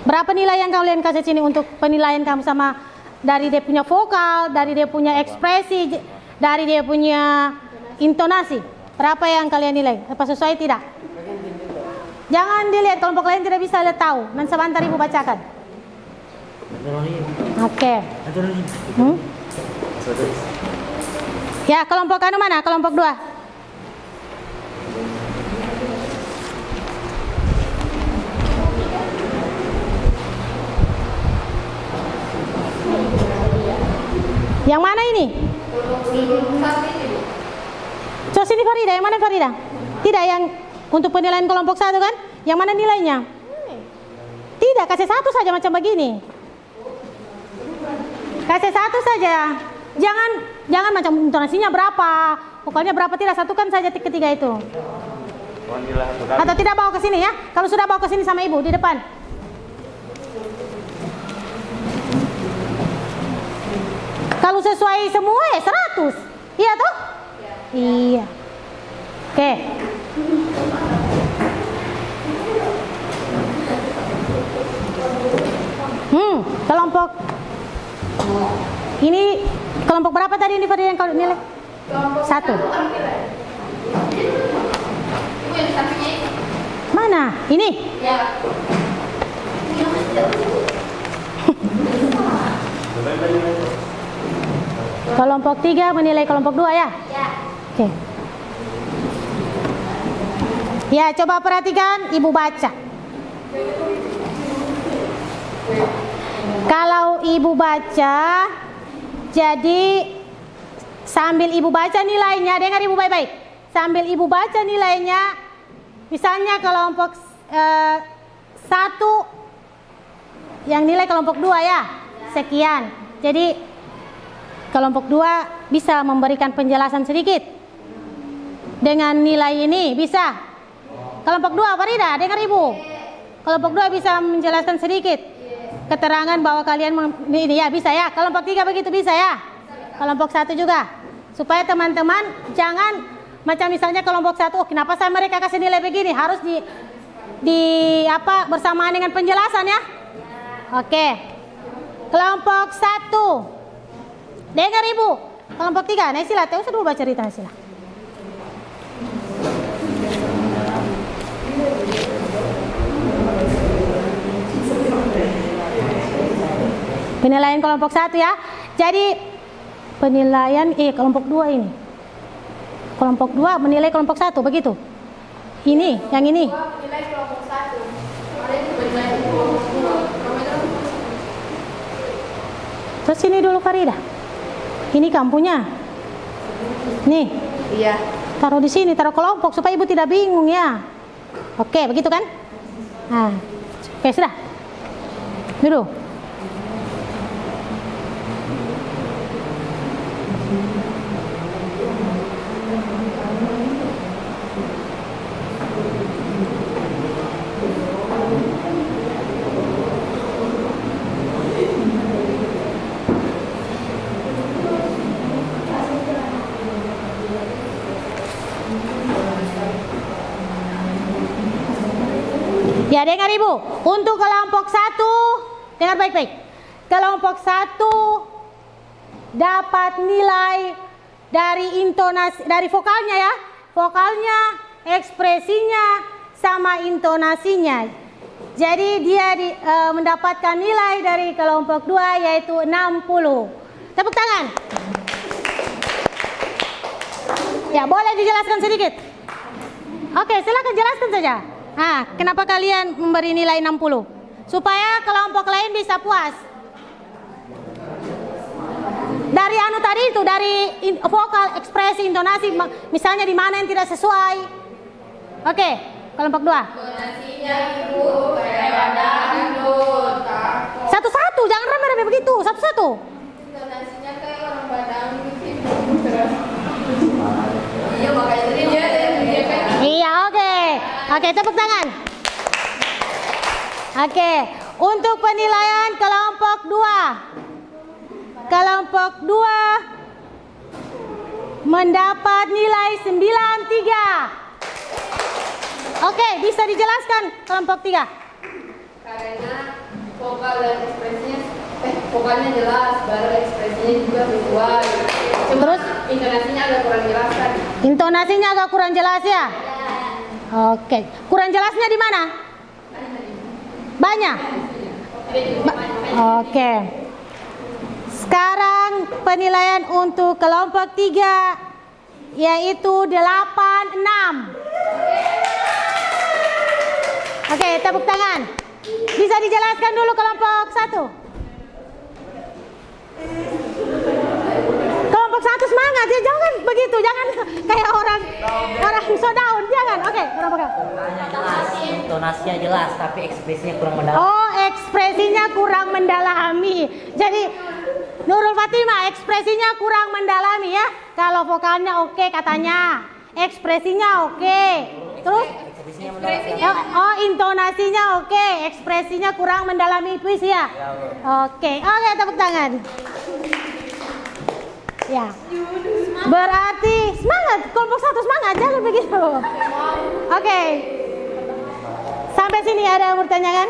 Berapa nilai yang kalian kasih sini untuk penilaian kamu sama dari dia punya vokal, dari dia punya ekspresi, dari dia punya intonasi? Berapa yang kalian nilai? Apa sesuai tidak? Jangan dilihat, kelompok lain tidak bisa lihat tahu. Nanti sebentar ibu bacakan. Oke. Ya, kelompok anu mana? Kelompok 2. Yang mana ini? Coba sini Farida, yang mana Farida? Tidak, yang untuk penilaian kelompok 1 kan? Yang mana nilainya? Tidak, kasih 1 saja macam begini. Kasih 1 saja. Jangan macam intonasinya berapa, pokoknya berapa, tidak, satukan saja ketiga itu. Atau tidak bawa ke sini ya? Kalau sudah bawa ke sini sama ibu di depan. Kalau sesuai semua ya 100. Iya toh? Iya. Oke. Kelompok ini kelompok berapa tadi ini yang kau nilai? 1. Mana? Ini? Ya. Kelompok 3 menilai kelompok 2 ya? Ya. Oke. Ya, coba perhatikan, ibu baca. Kalau ibu baca, jadi sambil ibu baca nilainya, dengar ibu baik-baik. Sambil ibu baca nilainya, misalnya kelompok 1 yang nilai kelompok 2 ya, sekian. Jadi kelompok 2 bisa memberikan penjelasan sedikit dengan nilai ini, bisa. Kelompok 2 Farida, dengar ibu. Kelompok 2 bisa menjelaskan sedikit keterangan bahwa kalian ini ya, bisa ya. Kelompok 3 begitu bisa ya. Kelompok 1 juga. Supaya teman-teman jangan macam misalnya kelompok 1, oh kenapa saya mereka kasih nilai begini? Harus di apa bersamaan dengan penjelasan ya. Oke. Kelompok 1. Dengar ibu. Kelompok 3, nah sila, usah dulu baca cerita sila. Penilaian kelompok 1 ya. Jadi penilaian kelompok 2 ini. Kelompok 2 menilai kelompok 1 begitu. Ini, yang ini. Menilai kelompok 1. Terus sini dulu Farida. Ini kampunya. Nih. Iya. Taruh di sini, taruh kelompok supaya ibu tidak bingung ya. Oke, begitu kan? Nah. Oke, sudah. Duduk. Ya, dengar ibu, untuk kelompok 1, dengar baik-baik. Kelompok 1 dapat nilai dari intonasi, dari vokalnya ya, vokalnya, ekspresinya, sama intonasinya. Jadi dia mendapatkan nilai dari kelompok 2 yaitu 60. Tepuk tangan. Ya, boleh dijelaskan sedikit? Oke, silakan jelaskan saja. Kenapa kalian memberi nilai 60? Supaya kelompok lain bisa puas. Dari tadi itu, dari vokal, ekspresi, intonasi, misalnya di mana yang tidak sesuai. Oke, kelompok 2. Satu-satu, jangan rame-rame begitu, satu-satu. Intonasinya kayak orang Padang gitu. Iya, makanya tadi dia kan. Iya, oke. Oke, tepuk tangan. Oke, untuk penilaian kelompok 2. Kelompok 2 mendapat nilai 93. Oke, bisa dijelaskan kelompok 3. Karena vokal dan ekspresinya, vokalnya jelas, baru ekspresinya juga sesuai. Terus Intonasinya agak kurang jelas kan? intonasinya agak kurang jelas ya? Oke, kurang jelasnya di mana? Banyak. Oke. Sekarang penilaian untuk kelompok 3 yaitu 86. Oke, tepuk tangan. Bisa dijelaskan dulu kelompok 1? Kelompok 1 semangat ya, jangan begitu, jangan kayak orang so down, jangan. Oke, kelompok Jelas, intonasinya jelas, tapi ekspresinya kurang mendalam. Oh, ekspresinya kurang mendalami. Jadi Nurul Fatimah ekspresinya kurang mendalami ya. Kalau vokalnya oke katanya, ekspresinya oke. Terus intonasinya oke, ekspresinya kurang mendalami puisi ya. Oke, tepuk tangan. Ya. Berarti semangat, kelompok 1 semangat, jangan begitu. Oke. Sampai sini ada yang bertanya kan?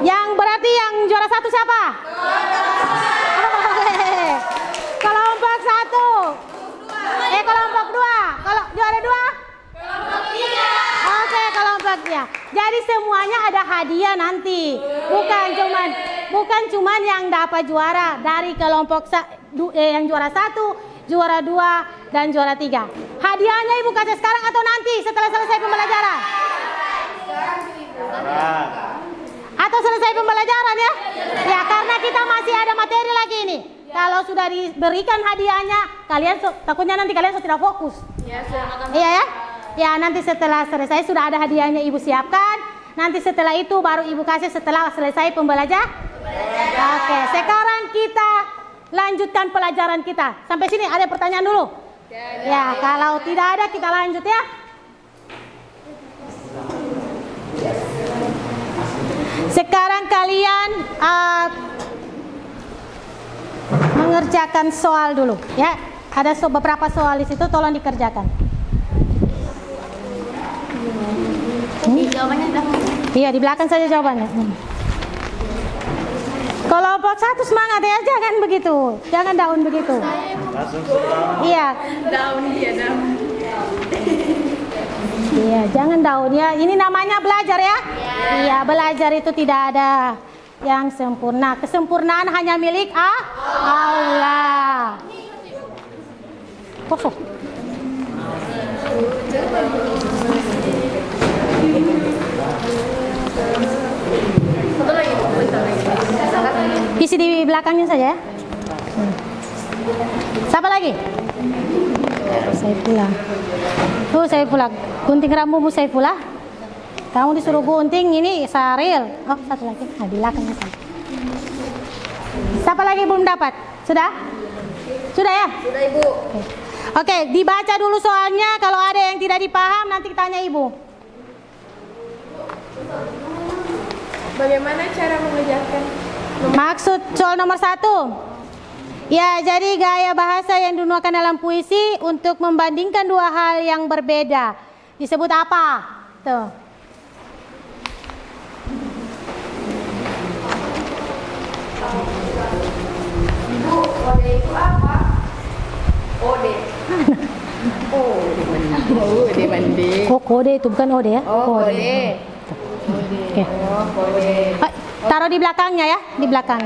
Yang berarti yang juara 1 siapa? Oke. Kelompok 1. Kelompok 2. Kalau juara 2? Kelompok 3. Oke, kelompok 3. Jadi semuanya ada hadiah nanti. Bukan cuman yang dapat juara dari kelompok yang juara 1, juara 2 dan juara 3. Hadiahnya Ibu kasih sekarang atau nanti setelah selesai pembelajaran? Atau selesai pembelajaran ya? Ya, karena kita masih ada materi lagi ini. Kalau sudah diberikan hadiahnya, kalian takutnya nanti kalian tidak fokus. Iya ya? Ya, nanti setelah selesai sudah ada hadiahnya Ibu siapkan. Nanti setelah itu baru Ibu kasih setelah selesai pembelajaran. Oke, sekarang kita lanjutkan pelajaran kita. Sampai sini ada pertanyaan dulu? Ya, kalau tidak ada kita lanjut ya. Sekarang kalian mengerjakan soal dulu ya. Ada beberapa soal di situ, tolong dikerjakan. Jawabannya udah. Iya, di belakang saja jawabannya. Kelompok 1 semangat ya, jangan begitu, jangan down begitu. Iya. Iya, jangan down ya. Ini namanya belajar ya. Iya, belajar itu tidak ada yang sempurna. Kesempurnaan hanya milik Allah. Kosong. Isi di belakangnya saja ya. Siapa lagi? Saya pulang. Saya pulang. Gunting rambutmu saya pulang. Kamu disuruh gunting ini Saril. Oh, satu lagi. Nah, di belakangnya saja. Siapa lagi belum dapat? Sudah? Sudah ya? Sudah Ibu. Oke, dibaca dulu soalnya. Kalau ada yang tidak dipaham nanti tanya Ibu. Bagaimana cara mengerjakan? Maksud soal nomor 1. Ya, jadi gaya bahasa yang digunakan dalam puisi untuk membandingkan dua hal yang berbeda disebut apa? Tuh. Ibu, kode itu apa? Ode Bande. Oh, kode itu bukan ode ya? Oh, kode. Oke. Oh, kode. Taruh di belakangnya ya, di belakang.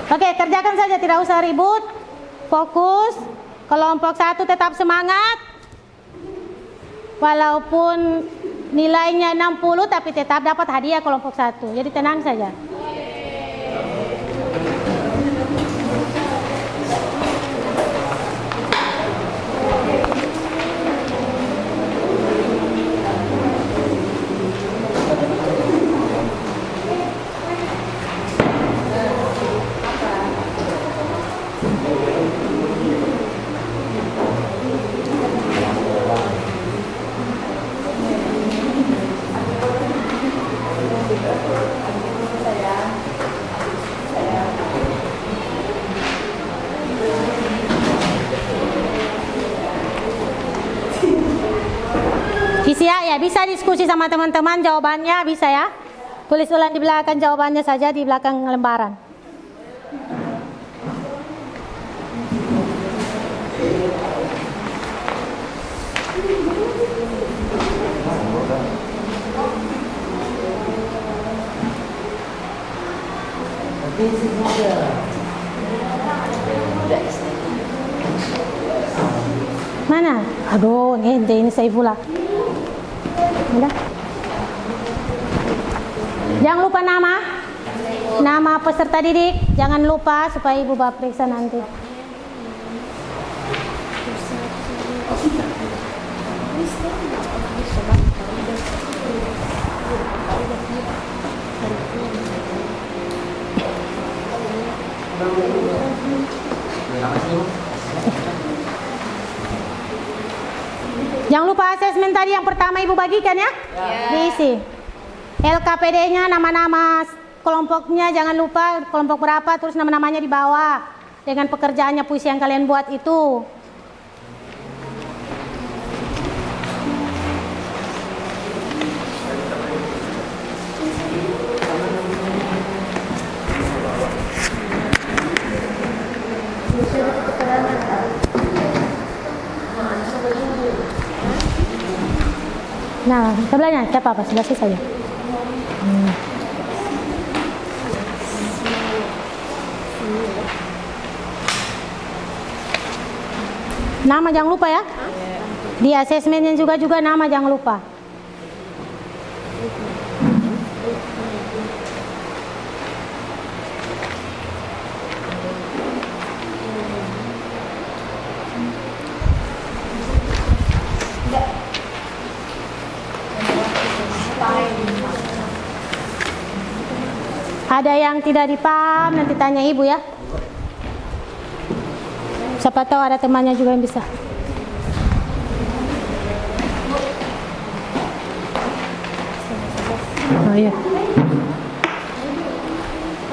Oke, kerjakan saja, tidak usah ribut. Fokus. Kelompok 1 tetap semangat. Walaupun nilainya 60 tapi tetap dapat hadiah kelompok 1. Jadi tenang saja. Isi ya, bisa diskusi sama teman-teman jawabannya bisa ya. Tulis ulang di belakang jawabannya saja di belakang lembaran. Mana? Aduh, ini Saifullah. Udah. Jangan lupa nama peserta didik, jangan lupa supaya ibu bapak periksa nanti. Jangan lupa asesmen tadi yang pertama ibu bagikan ya, diisi. LKPD-nya, nama-nama kelompoknya jangan lupa kelompok berapa, terus nama-namanya di bawah dengan pekerjaannya puisi yang kalian buat itu. Nah, sebelahnya siapa apa? Sebelah saja. Nama jangan lupa ya. Di asesmennya juga nama jangan lupa. Ada yang tidak dipaham nanti tanya ibu ya. Siapa tahu ada temannya juga yang bisa. Oh iya.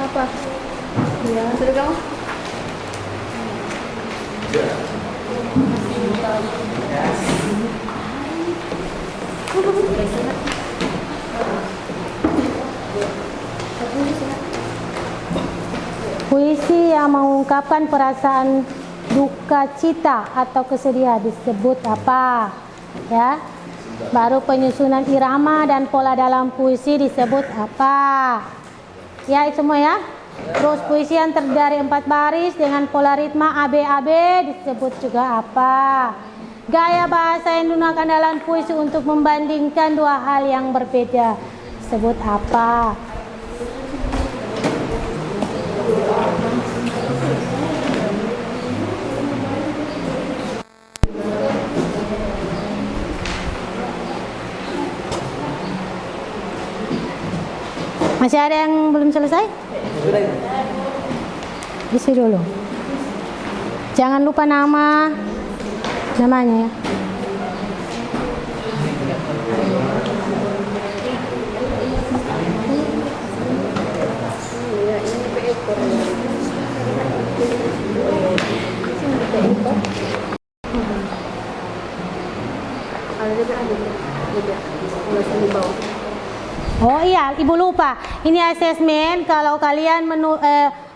Apa? Ya, sudah kamu? Puisi yang mengungkapkan perasaan duka cita atau kesedihan disebut apa? Ya. Baru penyusunan irama dan pola dalam puisi disebut apa? Ya, semua ya. Terus puisi yang terdiri 4 baris dengan pola ritma ABAB disebut juga apa? Gaya bahasa yang digunakan dalam puisi untuk membandingkan dua hal yang berbeda disebut apa? Masih ada yang belum selesai? Isi dulu. Jangan lupa namanya ya. Oh iya, ibu lupa. Ini asesmen kalau kalian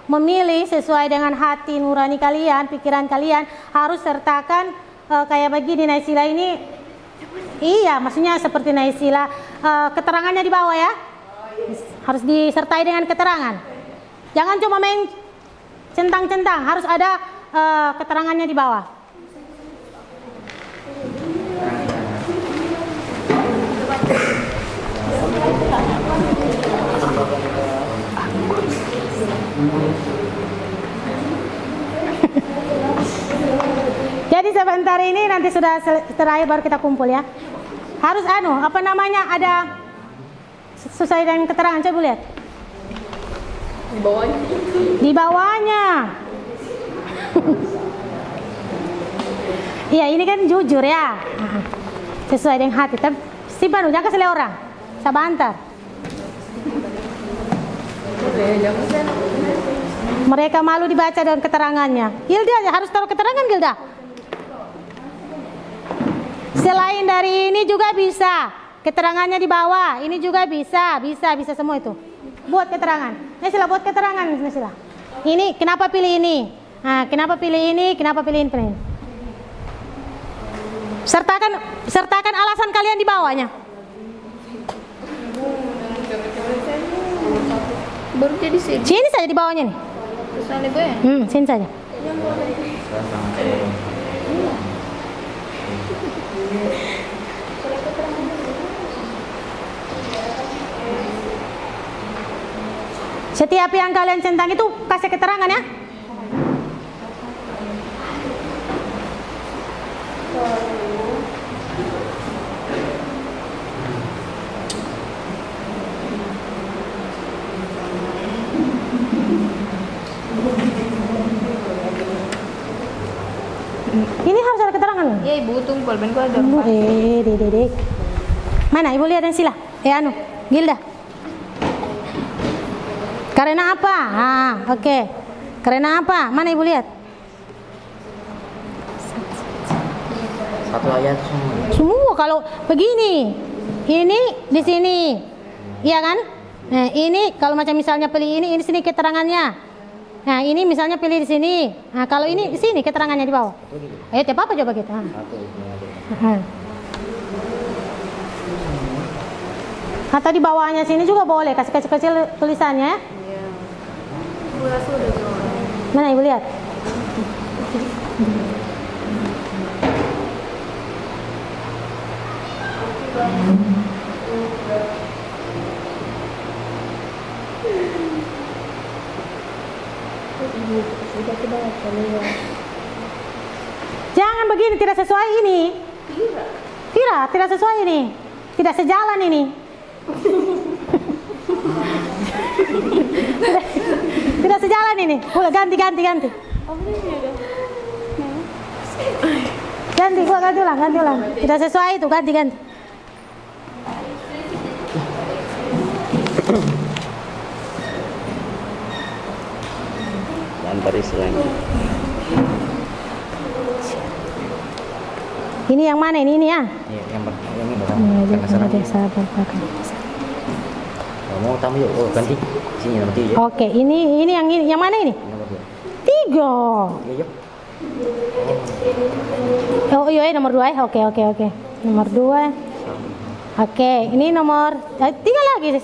memilih sesuai dengan hati nurani kalian, pikiran kalian, harus sertakan kayak begini Naysila ini. Iya, maksudnya seperti Naysila. Keterangannya di bawah ya. Harus disertai dengan keterangan. Jangan cuma main centang-centang, harus ada keterangannya di bawah. Jadi sebentar ini nanti sudah terakhir baru kita kumpul ya. Harus apa namanya, ada sesuai dengan keterangan. Coba lihat. Di bawahnya. Di bawahnya. Iya, ini kan jujur ya. Sesuai dengan hati. Tapi simpan dulu, jangan kasih lihat orang. Sabantar. Mereka malu dibaca dengan keterangannya. Gilda harus taruh keterangan, Gilda. Selain dari ini juga bisa. Keterangannya di bawah. Ini juga bisa semua itu. Buat keterangan. Naysila buat keterangan, Naysila. Ini kenapa pilih ini? Nah, kenapa pilih ini? Kenapa pilih ini? Sertakan alasan kalian di bawahnya. Baru jadi sini. Sini saja di bawahnya nih. Kesana gue ya? Sini saja. Setiap yang kalian centang itu kasih keterangan ya. Ini harus ada keterangan. Iya ibu, tunggu ben gua ada. Dek. Mana ibu lihat dan sila. Gilda. Karena apa? Oke. Karena apa? Mana ibu lihat? Satu ayat semua. Semua kalau begini. Ini di sini. Iya kan? Nah, ini kalau macam misalnya pilih ini sini keterangannya. Nah, ini misalnya pilih di sini. Nah, kalau ini di sini keterangannya di bawah. Ayo, tiap apa coba kita. Atau di bawahnya sini juga boleh, kasih kecil tulisannya. Mana ibu lihat? Jangan begini, tidak sesuai ini. Tidak sesuai ini. Tidak sejalan ini. Tidak sejalan ini. Boleh ganti. Ganti, gua ganti ulang. Tidak sesuai itu, ganti. Antar istilahnya. Ini yang mana ini ya? Iya, yang ini Sabar. Mau tamu yuk, ganti. Sini nomor 3. Oke, ini yang mana ini? Nomor 3. Iya, yuk. Oh iya, nomor 2. Oke. Nomor 2. Oke, ini nomor 3 lagi.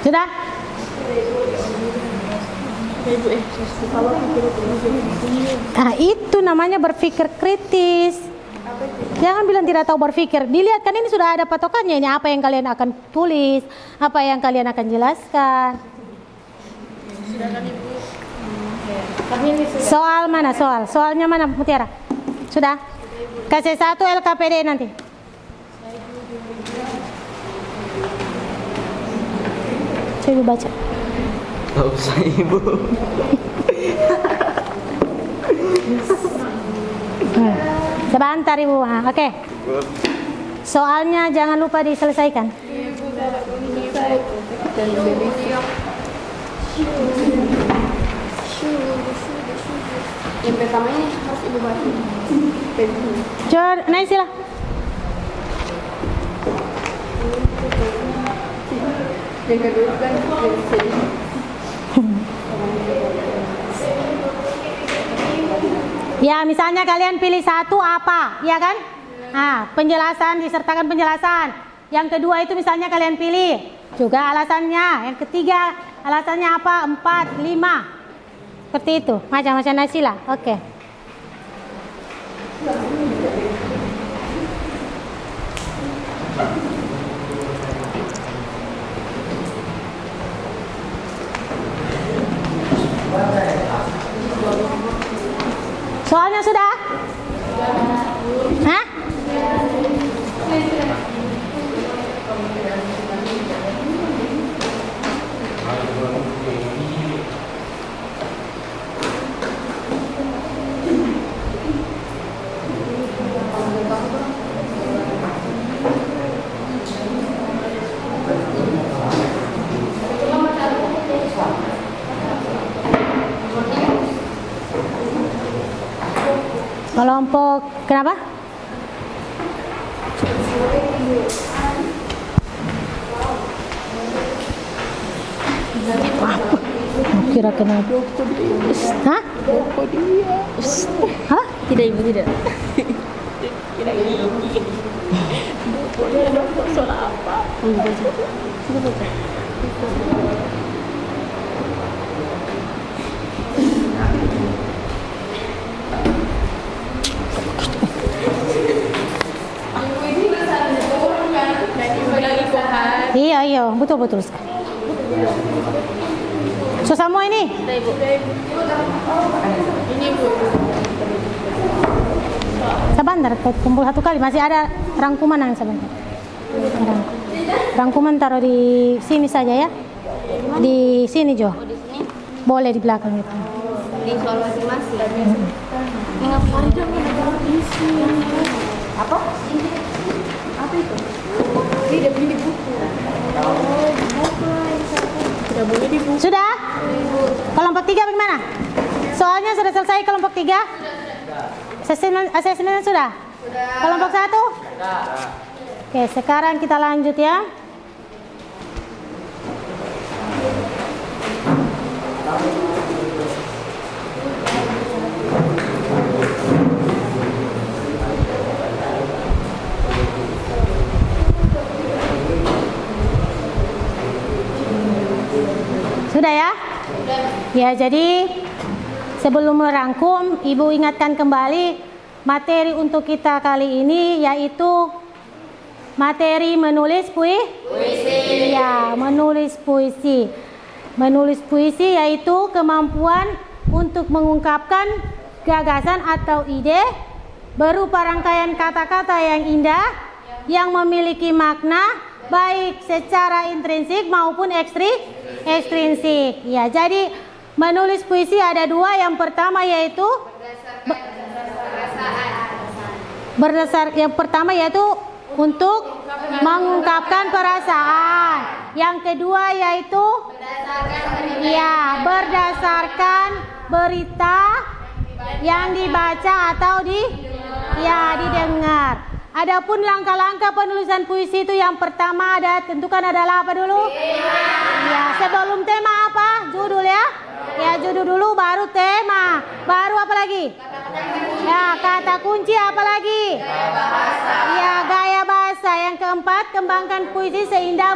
Sudah? Nah, itu namanya berpikir kritis. Jangan bilang tidak tahu berpikir. Dilihat kan ini sudah ada patokannya. Ini apa yang kalian akan tulis, apa yang kalian akan jelaskan. Soal mana? Soalnya mana, Mutiara? Sudah? Kasih 1 LKPD nanti. Coba baca. Tahu saya ibu. Sebentar ibu. Oke. Soalnya jangan lupa diselesaikan. Yang pertama ini harus ibu baca. Naik sila. Yang kedua kan Ya, misalnya kalian pilih satu apa, ya kan? Penjelasan, disertakan penjelasan. Yang kedua itu misalnya kalian pilih juga alasannya. Yang ketiga alasannya apa? 4, 5. Seperti itu, macam-macam nasilah. Oke. Soalnya sudah? Hah? Kelompok kenapa? Apa? Kira kenapa? Hah? Hah? tidak ibu tidak. Iya, betul sekali. So semua ini? Sebentar, kumpul satu kali. Masih ada rangkuman yang sebentar. Rangkuman taruh di sini saja ya. Di sini Jo. Boleh di belakang itu. Di soal masing-masing. Apa? Apa itu? Tidak boleh di buku. Tidak boleh di buku. Sudah? Kelompok 3 bagaimana? Soalnya sudah selesai kelompok 3? Asesmen sudah? Kelompok 1? Oke, sekarang kita lanjut ya. Sudah ya? Ya, jadi sebelum merangkum, Ibu ingatkan kembali materi untuk kita kali ini yaitu materi menulis puisi. Ya, menulis puisi. Menulis puisi yaitu kemampuan untuk mengungkapkan gagasan atau ide berupa rangkaian kata-kata yang indah yang memiliki makna baik secara intrinsik maupun ekstrinsik. Ya, jadi menulis puisi ada dua. Yang pertama yaitu yang pertama yaitu untuk mengungkapkan perasaan. Yang kedua yaitu berdasarkan berita yang dibaca atau didengar. Adapun langkah-langkah penulisan puisi itu yang pertama tentukan adalah apa dulu? Ya, sebelum tema apa? Judul ya. Ya, judul dulu baru tema. Baru apa lagi? Ya, kata kunci apa lagi? Gaya bahasa. Ya, gaya bahasa. Yang keempat, kembangkan puisi seindah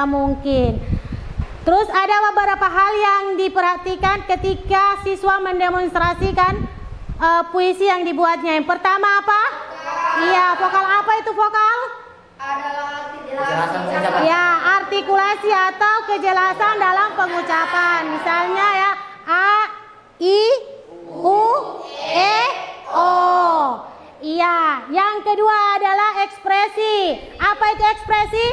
mungkin. Terus ada beberapa hal yang diperhatikan ketika siswa mendemonstrasikan puisi yang dibuatnya. Yang pertama apa? Iya, vokal apa itu vokal? Ya, artikulasi atau kejelasan dalam pengucapan. Misalnya ya, A, I, U, E, O. Iya, yang kedua adalah ekspresi. Apa itu ekspresi?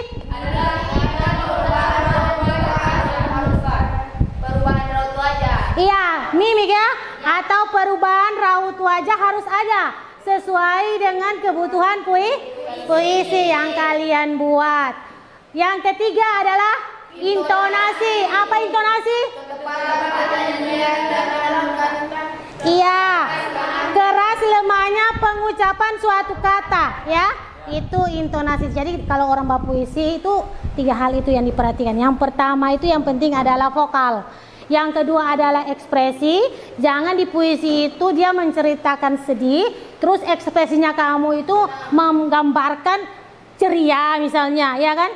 raut wajah harus ada sesuai dengan kebutuhan puisi yang kalian buat. Yang ketiga adalah intonasi. Apa intonasi? Iya, keras lemahnya pengucapan suatu kata, ya. Itu intonasi. Jadi kalau orang berpuisi itu 3 hal itu yang diperhatikan. Yang pertama itu yang penting adalah vokal. Yang kedua adalah ekspresi. Jangan di puisi itu dia menceritakan sedih, terus ekspresinya kamu itu menggambarkan ceria misalnya, ya kan?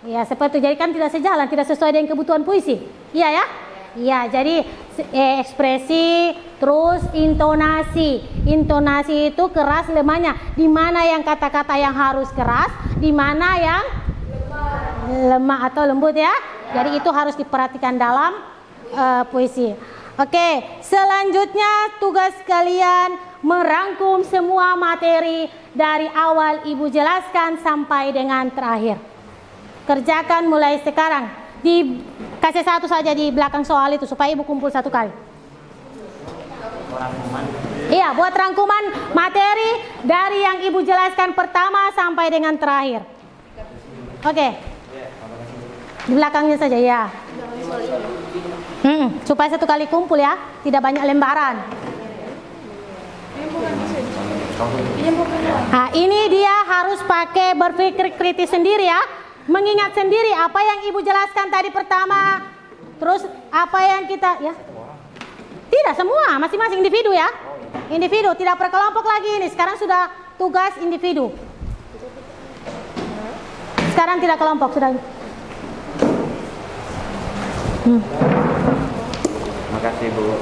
Ya seperti itu. Jadi kan tidak sejalan, tidak sesuai dengan kebutuhan puisi. Iya ya? Iya, jadi ekspresi terus intonasi. Intonasi itu keras lemahnya. Di mana yang kata-kata yang harus keras, di mana yang lemah atau lembut ya. Jadi itu harus diperhatikan dalam puisi. Oke, selanjutnya tugas kalian merangkum semua materi dari awal Ibu jelaskan sampai dengan terakhir. Kerjakan mulai sekarang. Kasih satu saja di belakang soal itu supaya Ibu kumpul satu kali. Iya, buat rangkuman materi dari yang Ibu jelaskan pertama sampai dengan terakhir. Oke. Di belakangnya saja ya. Supaya satu kali kumpul ya, tidak banyak lembaran. Nah, ini dia harus pakai berpikir kritis sendiri ya. Mengingat sendiri apa yang Ibu jelaskan tadi pertama. Terus apa yang kita ya. Tidak semua, masing-masing individu ya. Individu, tidak per kelompok lagi ini. Sekarang sudah tugas individu. Sekarang tidak kelompok, sudah. Makasih Bu.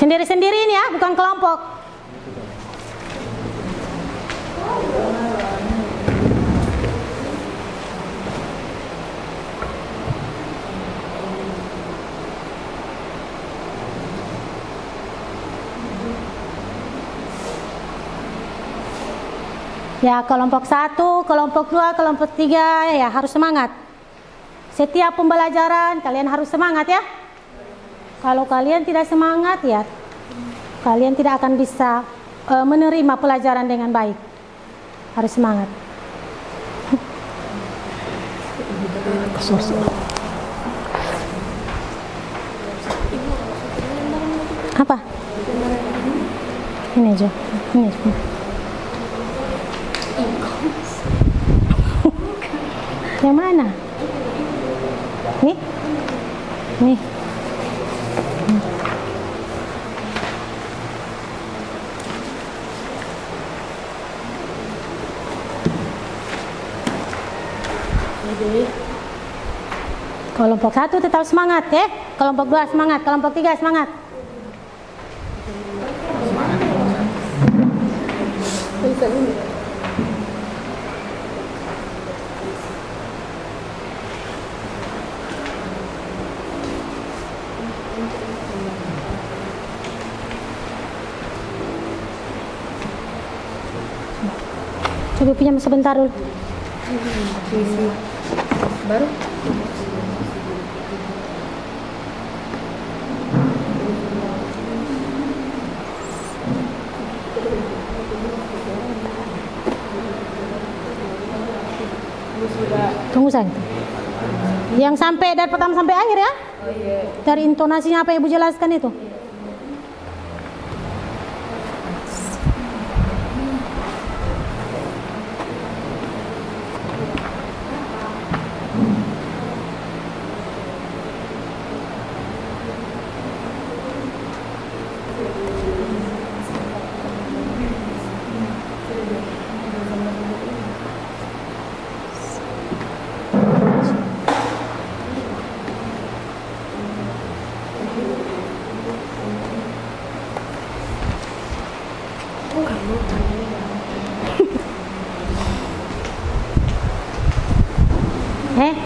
Sendiri-sendiri ini ya, bukan kelompok. Ya, kelompok 1, kelompok 2, kelompok 3 ya harus semangat. Setiap pembelajaran kalian harus semangat ya. Kalau kalian tidak semangat ya, kalian tidak akan bisa menerima pelajaran dengan baik. Harus semangat. Apa? Ini aja. Ini aja. Yang mana? Nih? Nih. Kelompok 1 tetap semangat ya. Kelompok 2 semangat, kelompok 3 semangat. Coba pinjam sebentar dulu. Baru? Tunggu sayang. Yang sampai dari pertama sampai akhir ya? Dari intonasinya apa yang Ibu jelaskan itu?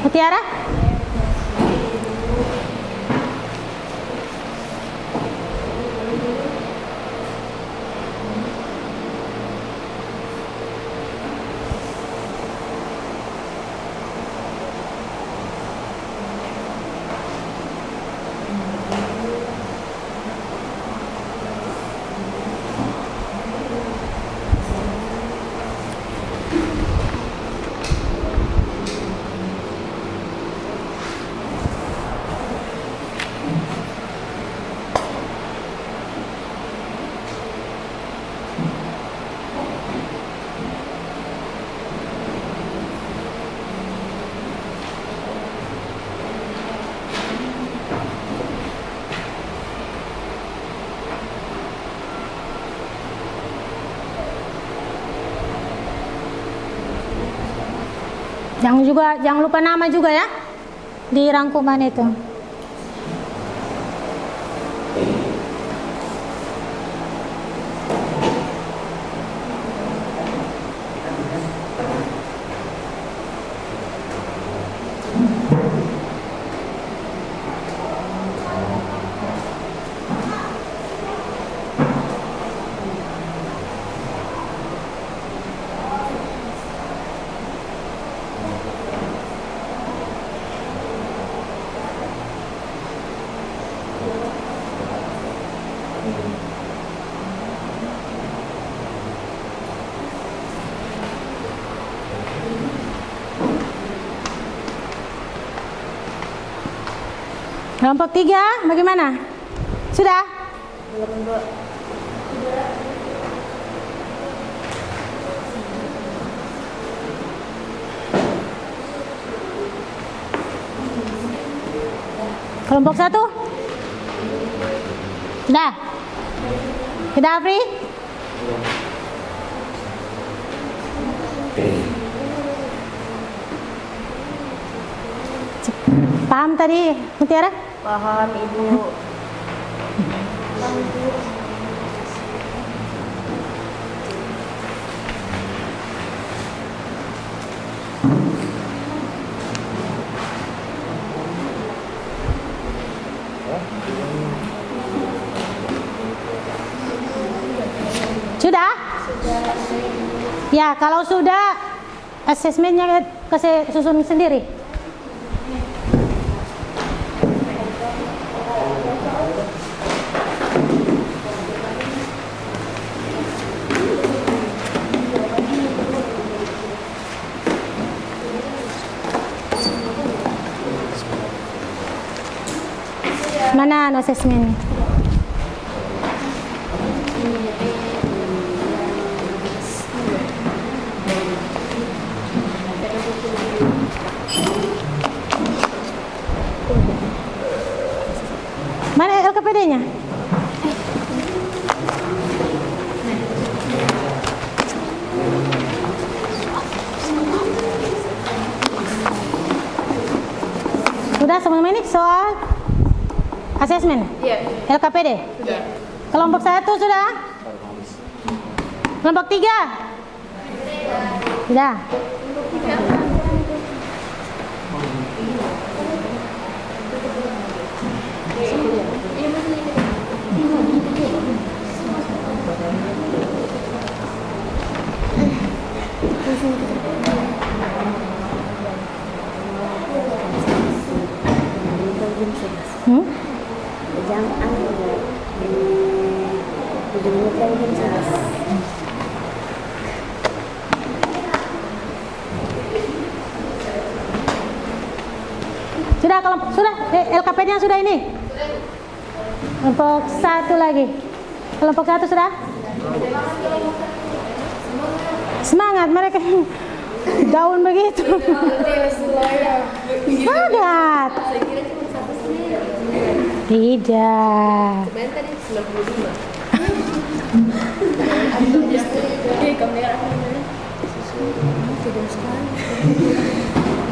Mutiara? Jangan lupa nama juga ya di rangkuman itu. Kelompok 3 bagaimana? Sudah? Kelompok 1? Sudah? Sudah, Afri? Paham tadi, Mutiara? Paham, Ibu. Sudah? Ya, kalau sudah, asesmennya kasih susun sendiri. Mana asesmen? Mana LKPD-nya? Sudah semua ini soal asesmen? Iya. LKPD? Iya. Kelompok 1 sudah? Kelompok 3? Sudah. Sudah kelompok sudah LKP-nya sudah ini. Kelompok 1 lagi. Kelompok 1 sudah? Semangat mereka daun begitu. Semangat. Tidak. Sebenarnya tadi 95.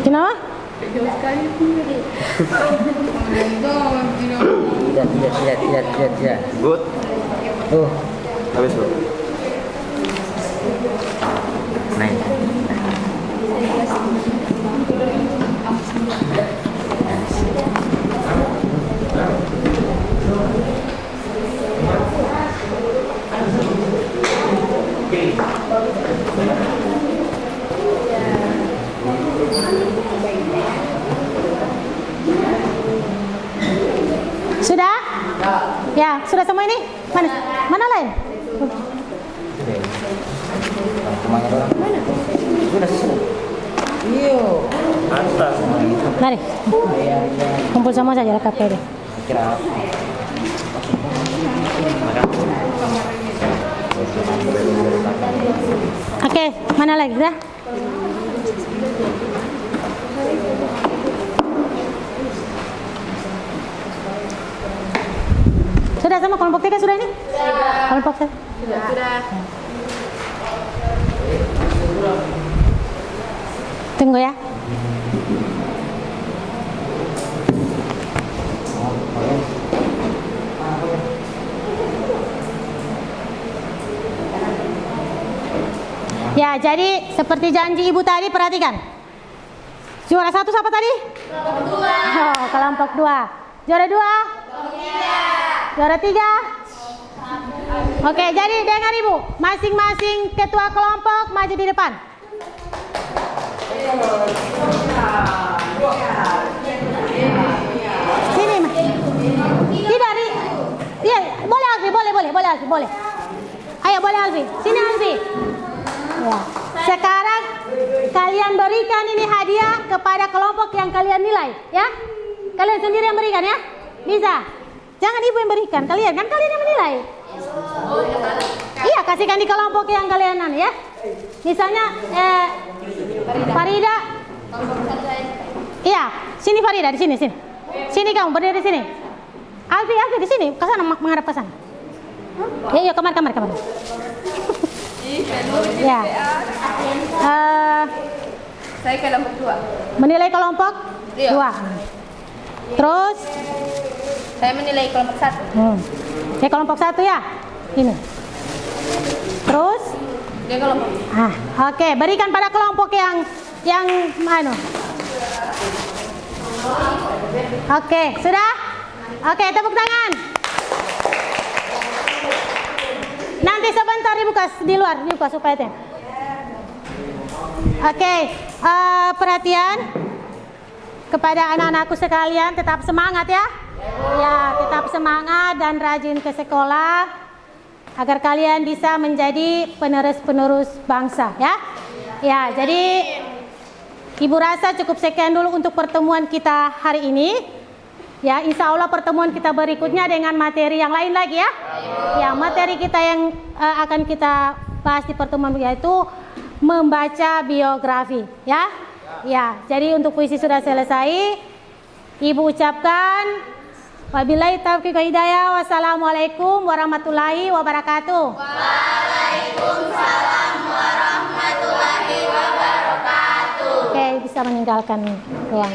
Kenapa? Tidak. Good. Tuh. Habis, Bu. Naik. Sudah? Ya, sudah semua ini? Mana lain? Mari. Kumpul sama saja KPD. Oke, mana lagi? Sudah? Sudah sama kelompok 3 sudah ini? Kelompok 1? Sudah. Tunggu ya. Ya, jadi seperti janji ibu tadi, perhatikan. Juara 1 siapa tadi? Kelompok 2. Oh, kelompok 2. Juara 2? Kelompok 3. Juara 3? Oke, jadi dengar ibu, masing-masing ketua kelompok maju di depan. Sini, Mas. Tidak, iya, boleh Alfi, boleh Alfi, boleh. Ayo, boleh Alfi. Sini Alfi. Ya. Sekarang kalian berikan ini hadiah kepada kelompok yang kalian nilai, ya. Kalian sendiri yang berikan ya. Bisa. Jangan ibu yang berikan, kalian kan kalian yang menilai. Iya, kasihkan di kelompok yang kalian ya. Misalnya Farida. Iya, sini Farida di sini. Sini kamu berdiri di sini. Alfi di sini, ke sana menghadap ke sana. Iya, kamar. Ya. Saya kelompok 2. Menilai kelompok 2. Terus Saya menilai kelompok 1. Saya kelompok 1 ya. Ini. Terus Dia kelompok. Oke, berikan pada kelompok yang Oke, sudah? Oke, tepuk tangan. Nanti sebentar dibuka di luar, dibuka supaya itu. Oke, perhatian kepada anak-anakku sekalian, tetap semangat ya. Ya, tetap semangat dan rajin ke sekolah agar kalian bisa menjadi penerus-penerus bangsa ya. Ya, jadi Ibu rasa cukup sekian dulu untuk pertemuan kita hari ini. Ya, insya Allah pertemuan kita berikutnya dengan materi yang lain lagi ya. Ya, materi kita yang akan kita bahas di pertemuan yaitu membaca biografi ya. Ya, jadi untuk puisi sudah selesai. Ibu ucapkan wabillahi taufiq wal hidayah. Wassalamualaikum warahmatullahi wabarakatuh. Waalaikumsalam warahmatullahi wabarakatuh. Oke, bisa meninggalkan ruang.